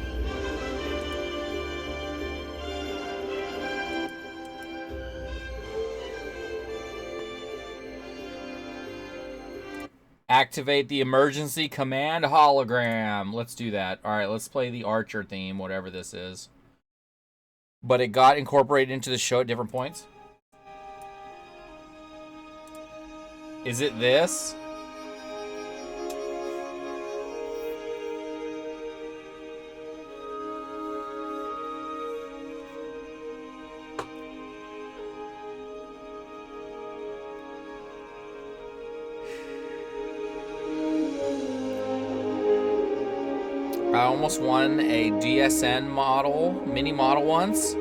Activate the emergency command hologram. Let's do that. All right, let's play the Archer theme, whatever this is. But it got incorporated into the show at different points. Is it this? I almost won a DSN model, mini model once.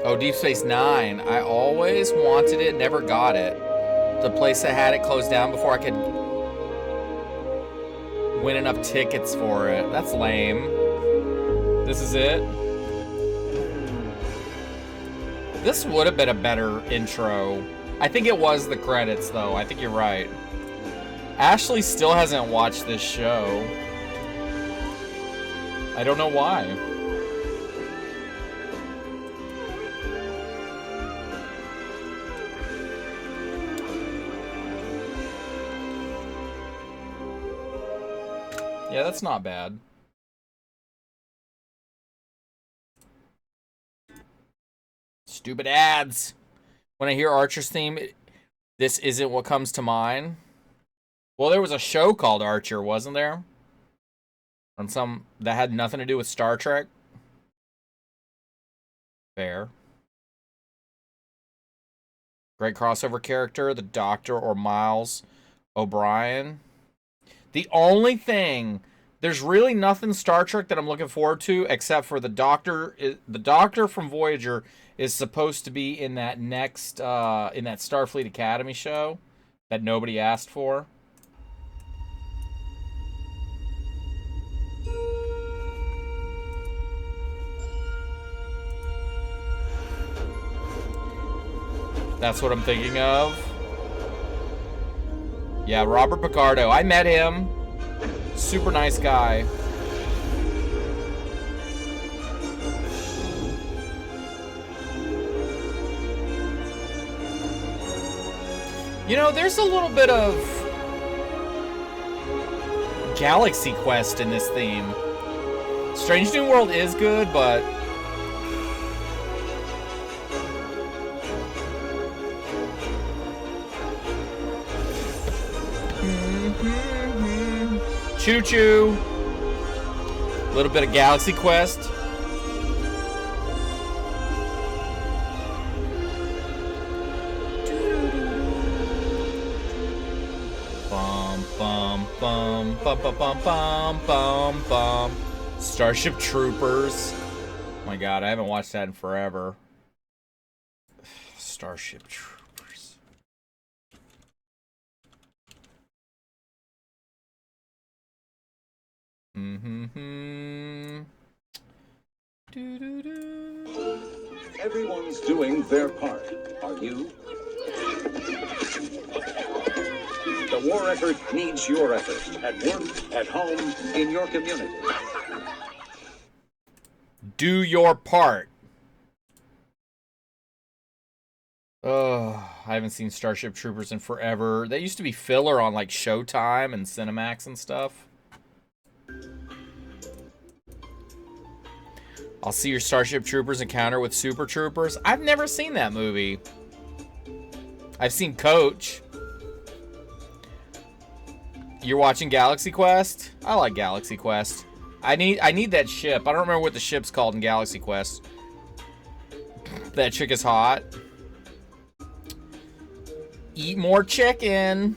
Oh, Deep Space Nine. I always wanted it, never got it. The place that had it closed down before I could win enough tickets for it. That's lame. This is it. This would have been a better intro. I think it was the credits, though. I think you're right. Ashley still hasn't watched this show. I don't know why. Yeah, that's not bad. Stupid ads. When I hear Archer's theme, this isn't what comes to mind. Well, there was a show called Archer, wasn't there? On some that had nothing to do with Star Trek. Fair. Great crossover character, the Doctor or Miles O'Brien. The only thing, there's really nothing Star Trek that I'm looking forward to except for the Doctor. The Doctor from Voyager is supposed to be in that next, in that Starfleet Academy show that nobody asked for. That's what I'm thinking of. Yeah, Robert Picardo. I met him. Super nice guy. You know, there's a little bit of Galaxy Quest in this theme. Strange New World is good, but choo-choo. A little bit of Galaxy Quest. Bum. bum, bum, bum, bum, bum, bum, bum, bum. Starship Troopers. Oh my god, I haven't watched that in forever. Starship Troopers. Mm-hmm. Everyone's doing their part. Are you? The war effort needs your effort. At work, at home, in your community. Do your part. I haven't seen Starship Troopers in forever. They used to be filler on like Showtime and Cinemax and stuff. I'll see your Starship Troopers encounter with Super Troopers. I've never seen that movie. I've seen Coach. You're watching Galaxy Quest? I like Galaxy Quest. I need that ship. I don't remember what the ship's called in Galaxy Quest. That chick is hot. Eat more chicken.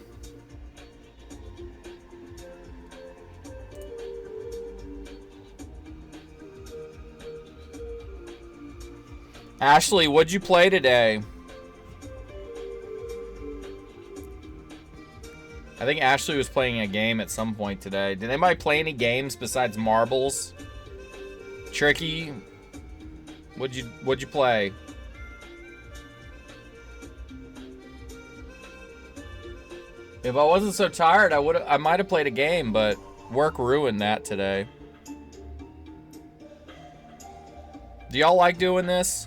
Ashley, what'd you play today? I think Ashley was playing a game at some point today. Did anybody play any games besides marbles? Tricky, what'd you play? If I wasn't so tired, I might have played a game, but work ruined that today. Do y'all like doing this?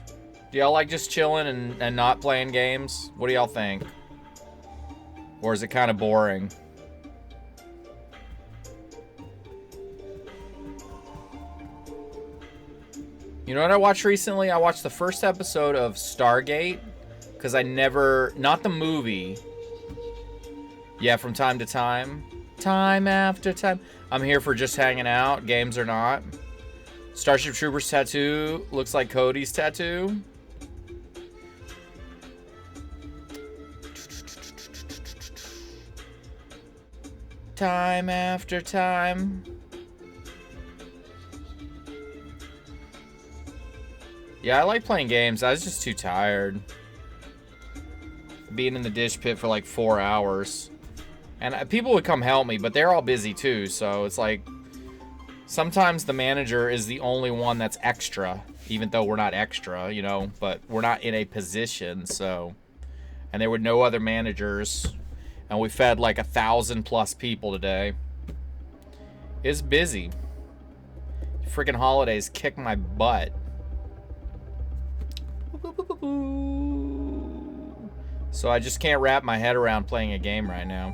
Do y'all like just chilling and not playing games? What do y'all think? Or is it kind of boring? You know what I watched recently? I watched the first episode of Stargate. Because not the movie. Yeah, from time to time. Time after time. I'm here for just hanging out, games or not. Starship Troopers tattoo looks like Cody's tattoo. Time after time. Yeah, I like playing games. I was just too tired. Being in the dish pit for like 4 hours. And people would come help me, but they're all busy too, so it's like sometimes the manager is the only one that's extra, even though we're not extra, you know, but we're not in a position, so. And there were no other managers. And we fed like 1,000+ people today. It's busy. Freaking holidays kick my butt. So I just can't wrap my head around playing a game right now.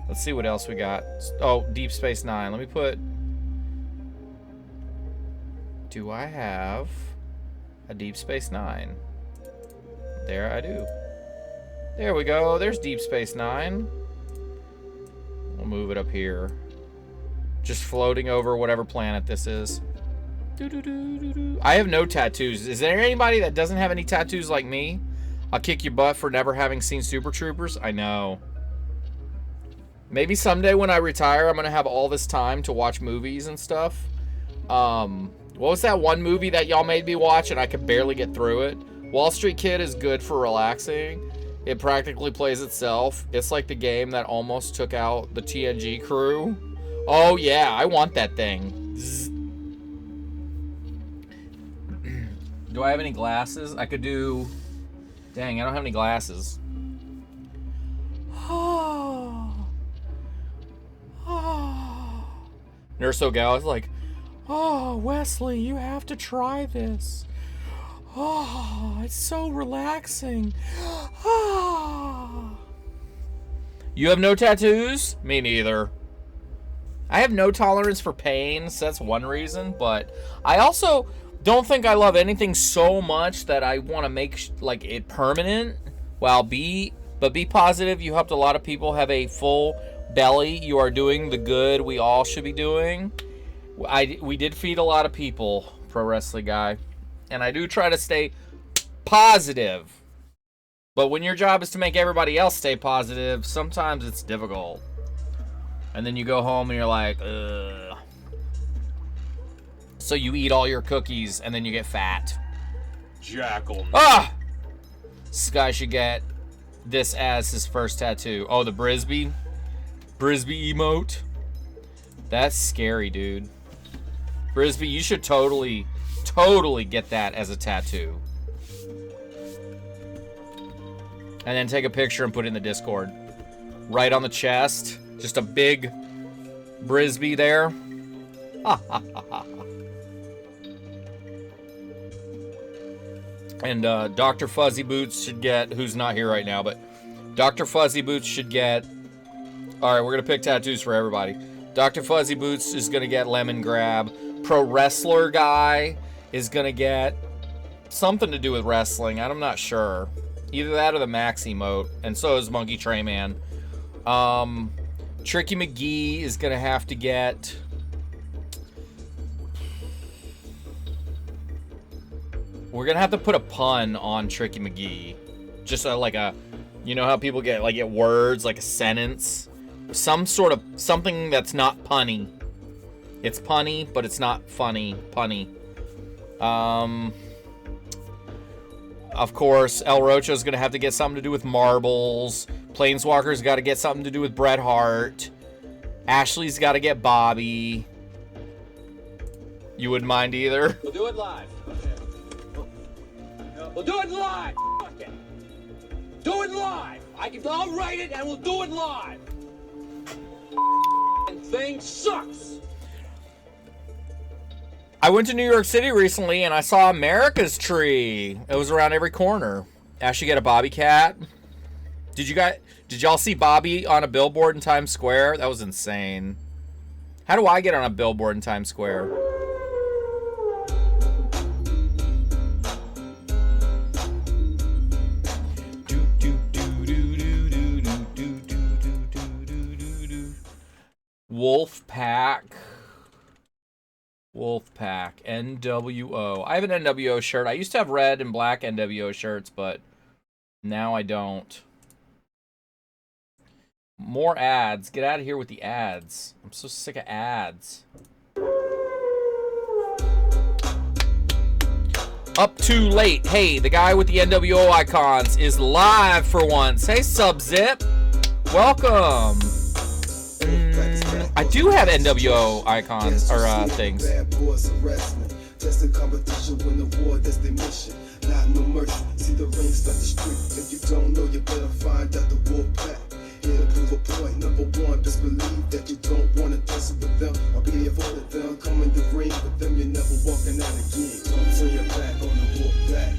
Let's see what else we got. Oh, Deep Space Nine. Let me put... Do I have a Deep Space Nine? There I do. There we go. There's Deep Space Nine. We'll move it up here. Just floating over whatever planet this is. I have no tattoos. Is there anybody that doesn't have any tattoos like me? I'll kick your butt for never having seen Super Troopers. I know. Maybe someday when I retire, I'm going to have all this time to watch movies and stuff. What was that one movie that y'all made me watch and I could barely get through it? Wall Street Kid is good for relaxing. It practically plays itself. It's like the game that almost took out the TNG crew. Oh yeah, I want that thing. Zzz. Do I have any glasses? I could do... Dang, I don't have any glasses. Nurse O'Gal is like, oh, Wesley, you have to try this. Oh, it's so relaxing. You have no tattoos? Me neither. I have no tolerance for pain, so that's one reason, but I also don't think I love anything so much that I want to make like it permanent. But be positive. You helped a lot of people have a full belly. You are doing the good we all should be doing. We did feed a lot of people, Pro Wrestling Guy. and I do try to stay positive. But when your job is to make everybody else stay positive, sometimes it's difficult. And then you go home and you're like, ugh. So you eat all your cookies and then you get fat. Jackal. Ah! This guy should get this as his first tattoo. Oh, the Brisbee? Brisbee emote? That's scary, dude. Brisbee, you should totally get that as a tattoo. And then take a picture and put it in the Discord. Right on the chest. Just a big Brisbee there. And Dr. Fuzzy Boots should get, who's not here right now, but Dr. Fuzzy Boots should get, all right, we're going to pick tattoos for everybody. Dr. Fuzzy Boots is going to get Lemon Grab. Pro Wrestler Guy is going to get something to do with wrestling. I'm not sure. Either that or the Max emote. And so is Monkey Tray Man. Tricky McGee is going to have to get... We're going to have to put a pun on Tricky McGee. Just like a... You know how people get words, like a sentence? Some sort of... Something that's not punny. It's punny, but it's not funny. Punny. Of course, El Rocho's going to have to get something to do with marbles. Planeswalker's got to get something to do with Bret Hart. Ashley's got to get Bobby. You wouldn't mind either? We'll do it live. We'll do it live. Fuck it. Do it live. I'll write it and we'll do it live. And thing sucks. I went to New York City recently and I saw America's Tree. It was around every corner. Ashley get a Bobby cat. Did y'all see Bobby on a billboard in Times Square? That was insane. How do I get on a billboard in Times Square? Wolfpack. Wolfpack. NWO. I have an NWO shirt. I used to have red and black NWO shirts, but now I don't. More ads. Get out of here with the ads. I'm so sick of ads. Up too late. Hey, the guy with the NWO icons is live for once. Hey, Sub-Zip. Welcome. I do have NWO icons, or things. Just a competition, win the war, that's the mission. Not no mercy. See the ring, start the street. If you don't know, you better find out the Wolfpack. Here to prove a point. Number one, just believe that you don't want to tussle with them or be avoided them. Come in the ring with them, you're never walking out again. Don't turn your back on the Wolfpack.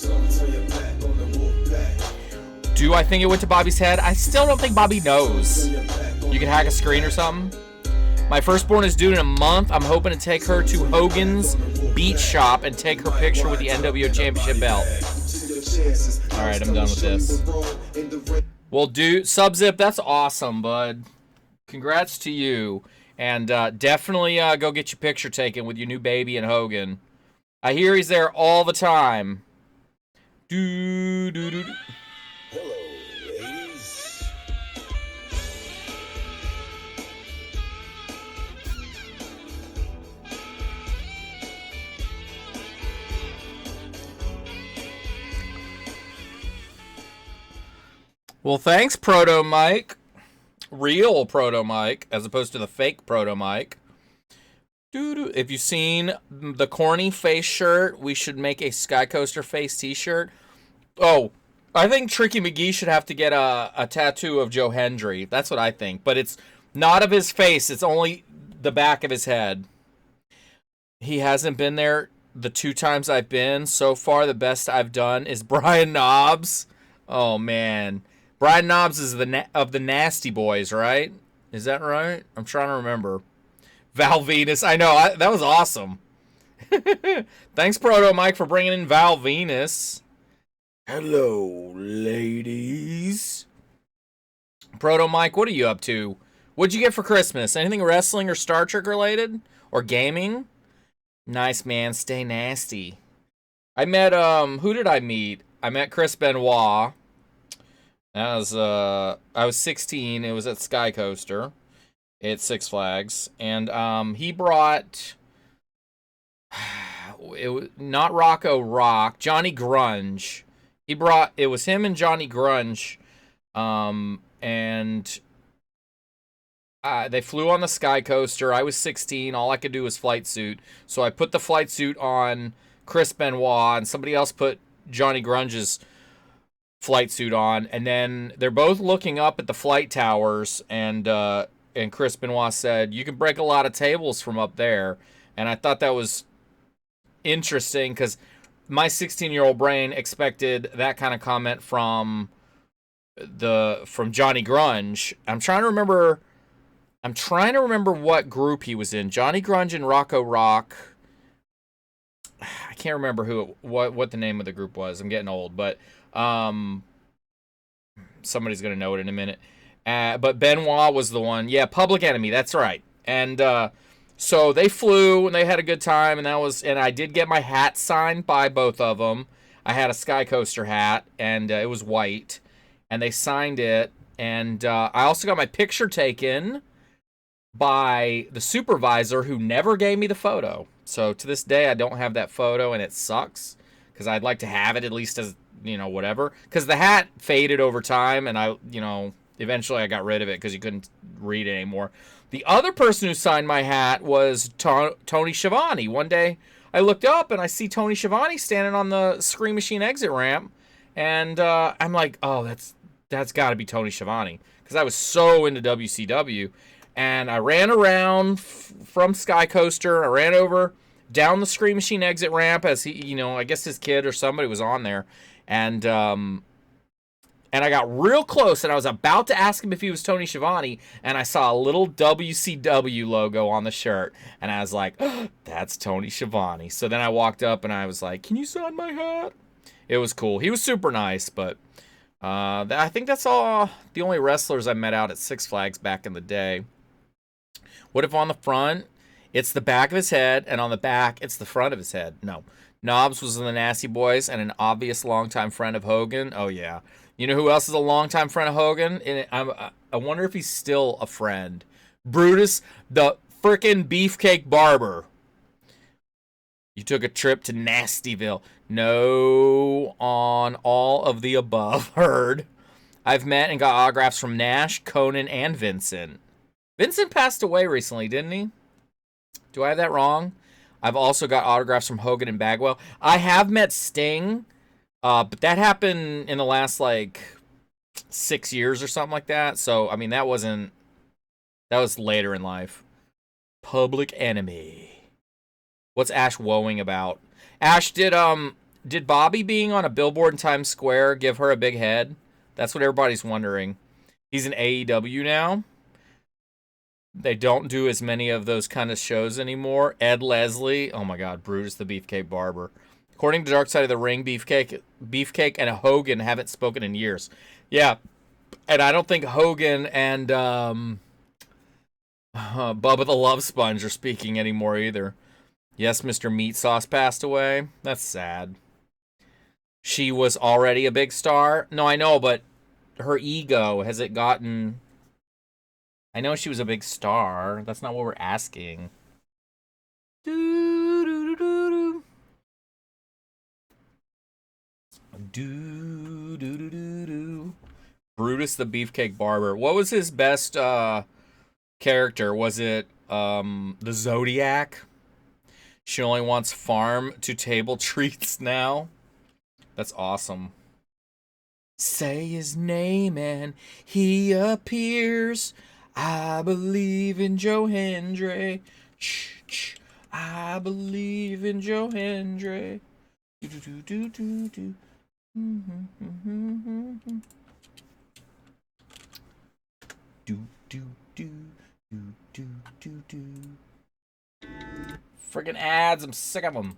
Don't turn your back on the Wolfpack. Do I think it went to Bobby's head? I still don't think Bobby knows. You can hack a screen or something. My firstborn is due in a month. I'm hoping to take her to Hogan's Beach Shop and take her picture with the NWO Championship belt. Alright, I'm done with this. Well, dude, Sub-Zip, that's awesome, bud. Congrats to you. And definitely go get your picture taken with your new baby and Hogan. I hear he's there all the time. Hello, ladies. Well, thanks, Proto Mike. Real Proto Mike, as opposed to the fake Proto Mike. If you've seen the corny face shirt, we should make a Sky Coaster face t-shirt. Oh, I think Tricky McGee should have to get a tattoo of Joe Hendry. That's what I think. But it's not of his face. It's only the back of his head. He hasn't been there the 2 times I've been. So far, the best I've done is Brian Knobbs. Oh, man. Brian Knobbs is of the Nasty Boys, right? Is that right? I'm trying to remember. Val Venus. I know. That was awesome. Thanks, Proto Mike, for bringing in Val Venus. Hello, ladies. Proto Mike, what are you up to? What'd you get for Christmas? Anything wrestling or Star Trek related? Or gaming? Nice, man. Stay nasty. I met, who did I meet? I met Chris Benoit. That was, I was 16. It was at Sky Coaster at Six Flags. And, he brought, it was not Rocco Rock, Johnny Grunge. He brought, it was him and Johnny Grunge. And they flew on the Sky Coaster. I was 16. All I could do was flight suit. So I put the flight suit on Chris Benoit, and somebody else put Johnny Grunge's flight suit on. And then they're both looking up at the flight towers, and Chris Benoit said, "You can break a lot of tables from up there." And I thought that was interesting because my 16-year-old brain expected that kind of comment from Johnny Grunge. I'm trying to remember what group he was in. Johnny Grunge and Rocco Rock. I can't remember what the name of the group was. I'm getting old, but somebody's gonna know it in a minute. But Benoit was the one. Yeah, Public Enemy. That's right. And so they flew and they had a good time, and I did get my hat signed by both of them. I had a Sky Coaster hat, and it was white, and they signed it. And I also got my picture taken by the supervisor who never gave me the photo. So to this day, I don't have that photo, and it sucks because I'd like to have it at least as, whatever. Because the hat faded over time, and eventually I got rid of it because you couldn't read it anymore. The other person who signed my hat was Tony Schiavone. One day I looked up and I see Tony Schiavone standing on the Scream Machine exit ramp, and I'm like, oh, that's got to be Tony Schiavone, because I was so into WCW. And I ran around from Sky Coaster. I ran over down the Scream Machine exit ramp as he, I guess his kid or somebody was on there. And I got real close, and I was about to ask him if he was Tony Schiavone, and I saw a little WCW logo on the shirt, and I was like, oh, that's Tony Schiavone. So then I walked up, and I was like, can you sign my hat? It was cool. He was super nice, but I think that's all the only wrestlers I met out at Six Flags back in the day. What if on the front, it's the back of his head, and on the back, it's the front of his head? No. Knobbs was in the Nasty Boys and an obvious longtime friend of Hogan. Oh, yeah. You know who else is a longtime friend of Hogan? And I wonder if he's still a friend. Brutus, the frickin' Beefcake Barber. You took a trip to Nastyville. No on all of the above. Heard. I've met and got autographs from Nash, Conan, and Vincent. Vincent passed away recently, didn't he? Do I have that wrong? I've also got autographs from Hogan and Bagwell. I have met Sting, but that happened in the last, 6 years or something like that. So, I mean, that was later in life. Public Enemy. What's Ash woeing about? Ash, did Bobby being on a billboard in Times Square give her a big head? That's what everybody's wondering. He's in AEW now. They don't do as many of those kind of shows anymore. Ed Leslie, oh my God, Brutus the Beefcake Barber. According to Dark Side of the Ring, Beefcake and Hogan haven't spoken in years. Yeah, and I don't think Hogan and Bubba the Love Sponge are speaking anymore either. Yes, Mr. Meat Sauce passed away. That's sad. She was already a big star. No, I know, but her ego, has it gotten... I know she was a big star. That's not what we're asking. Brutus the Beefcake Barber. What was his best character? Was it the Zodiac? She only wants farm to table treats now. That's awesome. Say his name and he appears. I believe in Joe Hendry. I believe in Joe Hendry. Do do do do do. Do do do do do do do. Friggin' ads! I'm sick of them.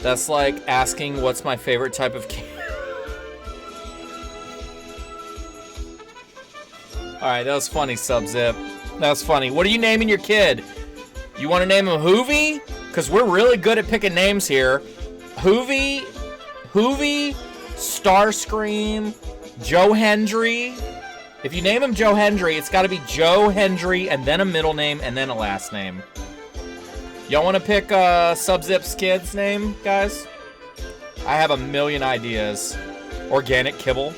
That's like asking what's my favorite type of candy. right, that was funny, Sub-Zip. That was funny. What are you naming your kid? You want to name him Hoovy? Because we're really good at picking names here. Hoovy, Starscream, Joe Hendry. If you name him Joe Hendry, it's got to be Joe Hendry and then a middle name and then a last name. Y'all want to pick Sub-Zip's kid's name, guys? I have a million ideas. Organic Kibble.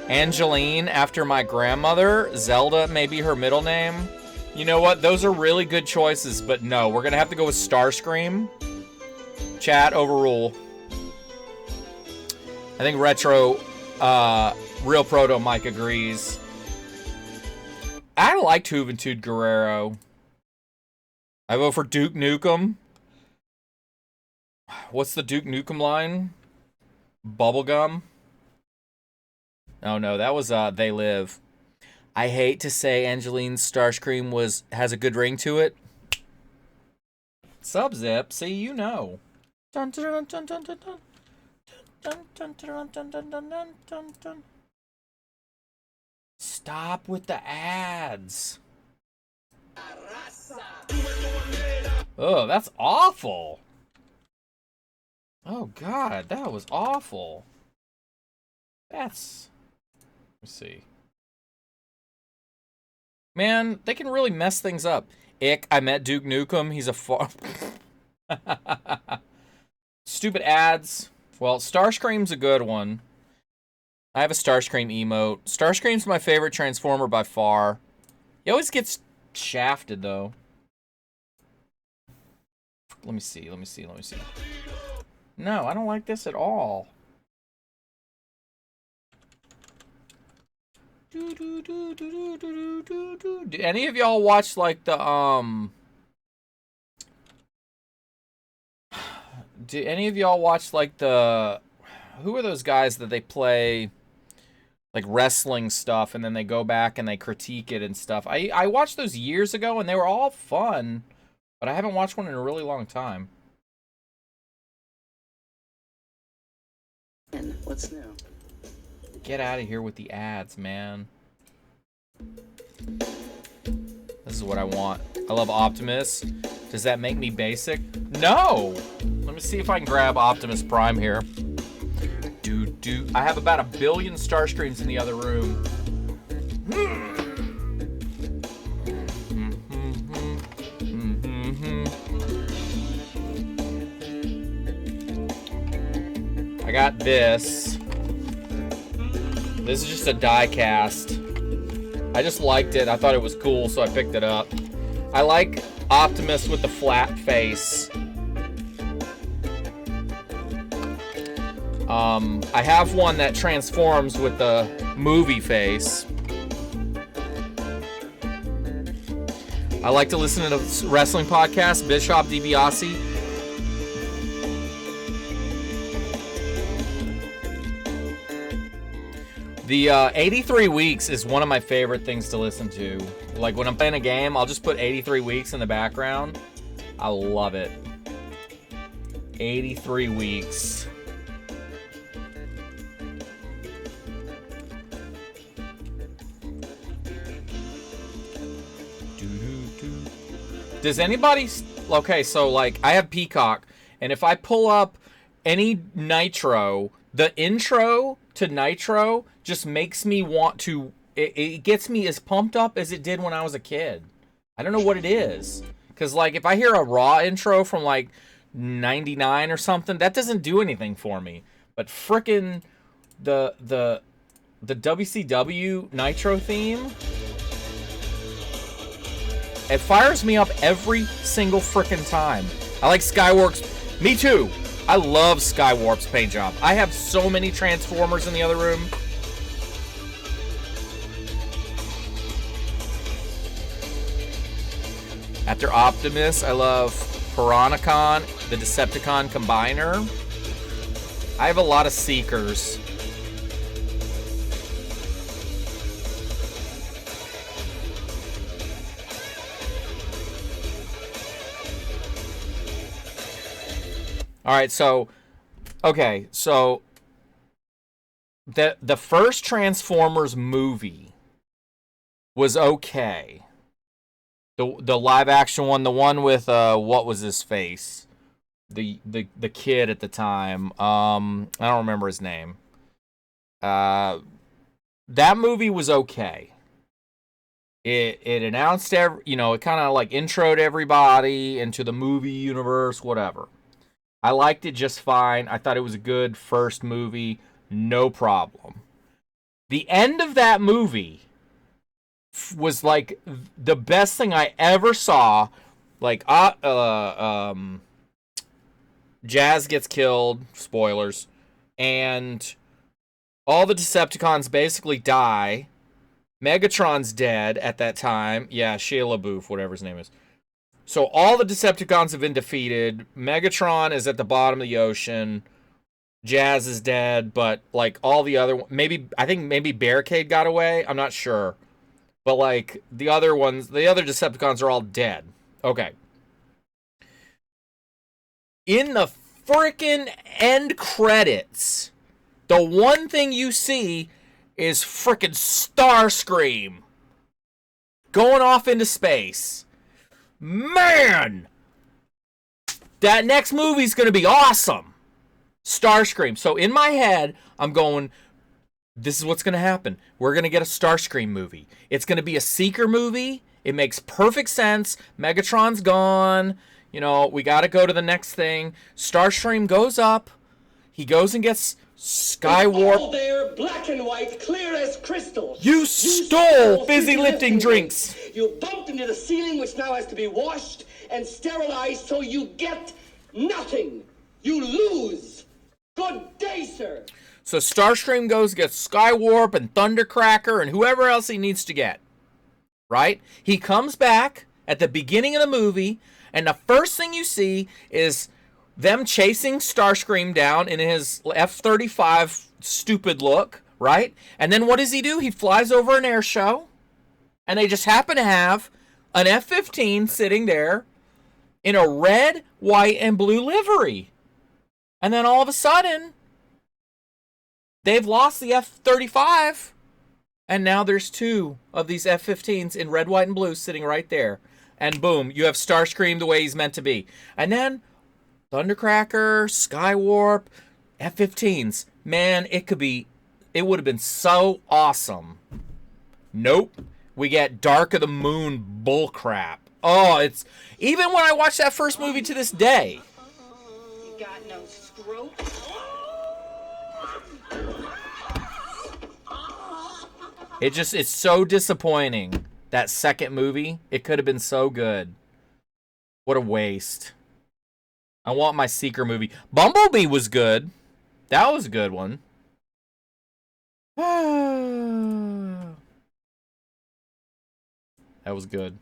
Angeline, after my grandmother. Zelda, maybe her middle name. You know what? Those are really good choices, but no. We're going to have to go with Starscream. Chat, overrule. I think Retro, Real Proto Mike agrees. I liked Juventud Guerrero. I vote for Duke Nukem. What's the Duke Nukem line? Bubblegum? Oh no, that was They Live. I hate to say Angeline's Starscream has a good ring to it. Sub-Zip, see, you know. Dun, dun, dun, dun, dun, dun. Dun, dun, dun, dun, dun, dun, dun, dun, dun. Stop with the ads. Oh, that's awful. Oh God, that was awful. That's... Let's see. Man, they can really mess things up. Ick, I met Duke Nukem. He's a stupid ads. Well, Starscream's a good one. I have a Starscream emote. Starscream's my favorite Transformer by far. He always gets shafted, though. Let me see. No, I don't like this at all. Do any of y'all watch like the do any of y'all watch like the who are those guys that they play like wrestling stuff and then they go back and they critique it and stuff? I watched those years ago and they were all fun, but I haven't watched one in a really long time. What's new? Get out of here with the ads, man. This is what I want. I love Optimus. Does that make me basic? No! Let me see if I can grab Optimus Prime here. I have about 1 billion Starscreams in the other room. I got this. This is just a die cast. I just liked it. I thought it was cool, so I picked it up. I like Optimus with the flat face. I have one that transforms with the movie face. I like to listen to the wrestling podcast, Bishop DiBiase. The 83 Weeks is one of my favorite things to listen to. Like when I'm playing a game, I'll just put 83 Weeks in the background. I love it. 83 Weeks. Does anybody... Okay, so like I have Peacock, and if I pull up any Nitro, the intro to Nitro just makes me want to... It gets me as pumped up as it did when I was a kid. I don't know what it is. Because like if I hear a Raw intro from like 99 or something, that doesn't do anything for me. But frickin' the WCW Nitro theme... It fires me up every single frickin' time. I like Skywarp's. Me too. I love Skywarp's paint job. I have so many Transformers in the other room. After Optimus, I love Piranacon, the Decepticon Combiner. I have a lot of Seekers. All right, so, okay, so the first Transformers movie was okay. The live action one, the one with what was his face? The kid at the time. I don't remember his name. That movie was okay. It announced it kind of like introed everybody into the movie universe, whatever. I liked it just fine. I thought it was a good first movie, no problem. The end of that movie was like the best thing I ever saw. Like, Jazz gets killed, spoilers, and all the Decepticons basically die. Megatron's dead at that time. Yeah, Shia LaBeouf, whatever his name is. So all the Decepticons have been defeated. Megatron is at the bottom of the ocean. Jazz is dead, but like all the other, I think maybe Barricade got away. I'm not sure. But like the other Decepticons are all dead. Okay. In the freaking end credits, the one thing you see is freaking Starscream going off into space. Man! That next movie's going to be awesome. Starscream. So in my head, I'm going, this is what's going to happen. We're going to get a Starscream movie. It's going to be a Seeker movie. It makes perfect sense. Megatron's gone. We got to go to the next thing. Starscream goes up. He goes and gets Skywarp. All there, black and white, clear as crystal. You stole fizzy lifting drinks. You bumped into the ceiling, which now has to be washed and sterilized, so you get nothing. You lose. Good day, sir. So Starscream goes, gets Skywarp and Thundercracker and whoever else he needs to get. Right? He comes back at the beginning of the movie, and the first thing you see is them chasing Starscream down in his F-35 stupid look, right? And then what does he do? He flies over an air show, and they just happen to have an F-15 sitting there in a red, white, and blue livery. And then all of a sudden, they've lost the F-35, and now there's two of these F-15s in red, white, and blue sitting right there. And boom, you have Starscream the way he's meant to be. And then Thundercracker, Skywarp, F-15s. Man, it would have been so awesome. Nope. We get Dark of the Moon bullcrap. Oh, it's... Even when I watch that first movie to this day. You got no stroke? It's so disappointing. That second movie, it could have been so good. What a waste. I want my Seeker movie. Bumblebee was good. That was a good one. That was good.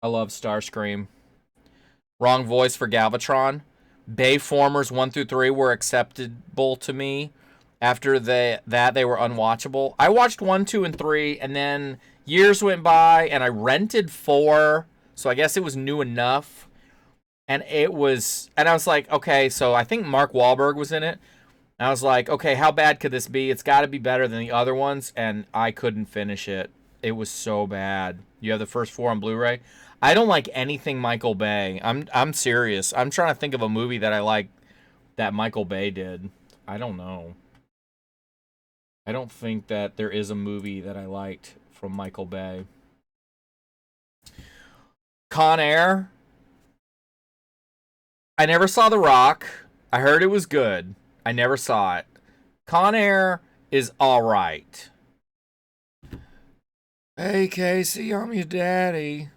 I love Starscream. Wrong voice for Galvatron. Bayformers 1 through 3 were acceptable to me. After they were unwatchable. I watched 1, 2, and 3, and then years went by, and I rented 4, so I guess it was new enough. And I was like, okay, so I think Mark Wahlberg was in it. And I was like, okay, how bad could this be? It's got to be better than the other ones, and I couldn't finish it. It was so bad. You have the first 4 on Blu-ray. I don't like anything Michael Bay. I'm serious. I'm trying to think of a movie that I like that Michael Bay did. I don't know. I don't think that there is a movie that I liked from Michael Bay. Con Air. I never saw The Rock. I heard it was good. I never saw it. Con Air is alright. Hey, Casey, I'm your daddy.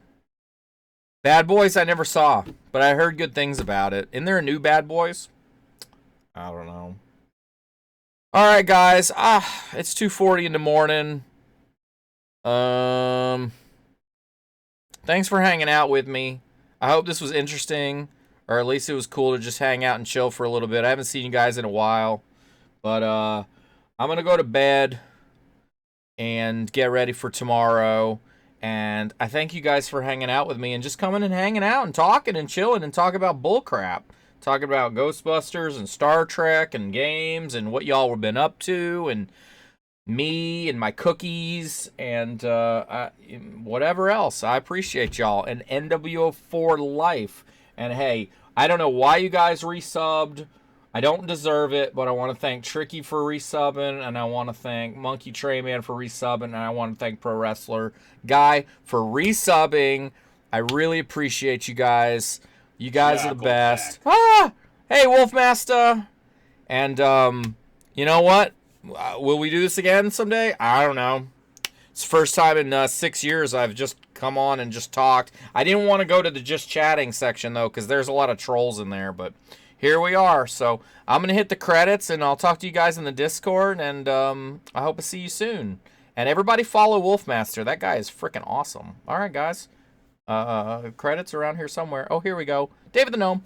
Bad Boys I never saw, but I heard good things about it. Isn't there a new Bad Boys? I don't know. Alright, guys. It's 2:40 in the morning. Thanks for hanging out with me. I hope this was interesting, or at least it was cool to just hang out and chill for a little bit. I haven't seen you guys in a while, but I'm going to go to bed and get ready for tomorrow. And I thank you guys for hanging out with me and just coming and hanging out and talking and chilling and talking about bullcrap. Talking about Ghostbusters and Star Trek and games and what y'all have been up to. And me and my cookies and whatever else. I appreciate y'all. And NWO4 life. And hey, I don't know why you guys resubbed. I don't deserve it, but I want to thank Tricky for resubbing, and I want to thank Monkey Trayman for resubbing, and I want to thank Pro Wrestler Guy for resubbing. I really appreciate you guys. You guys are the best. Ah! Hey, Wolfmaster! And, you know what? Will we do this again someday? I don't know. It's the first time in 6 years I've just come on and just talked. I didn't want to go to the just chatting section, though, because there's a lot of trolls in there, but here we are. So I'm going to hit the credits, and I'll talk to you guys in the Discord, and I hope to see you soon. And everybody follow Wolfmaster. That guy is freaking awesome. All right, guys. Credits around here somewhere. Oh, here we go. David the Gnome.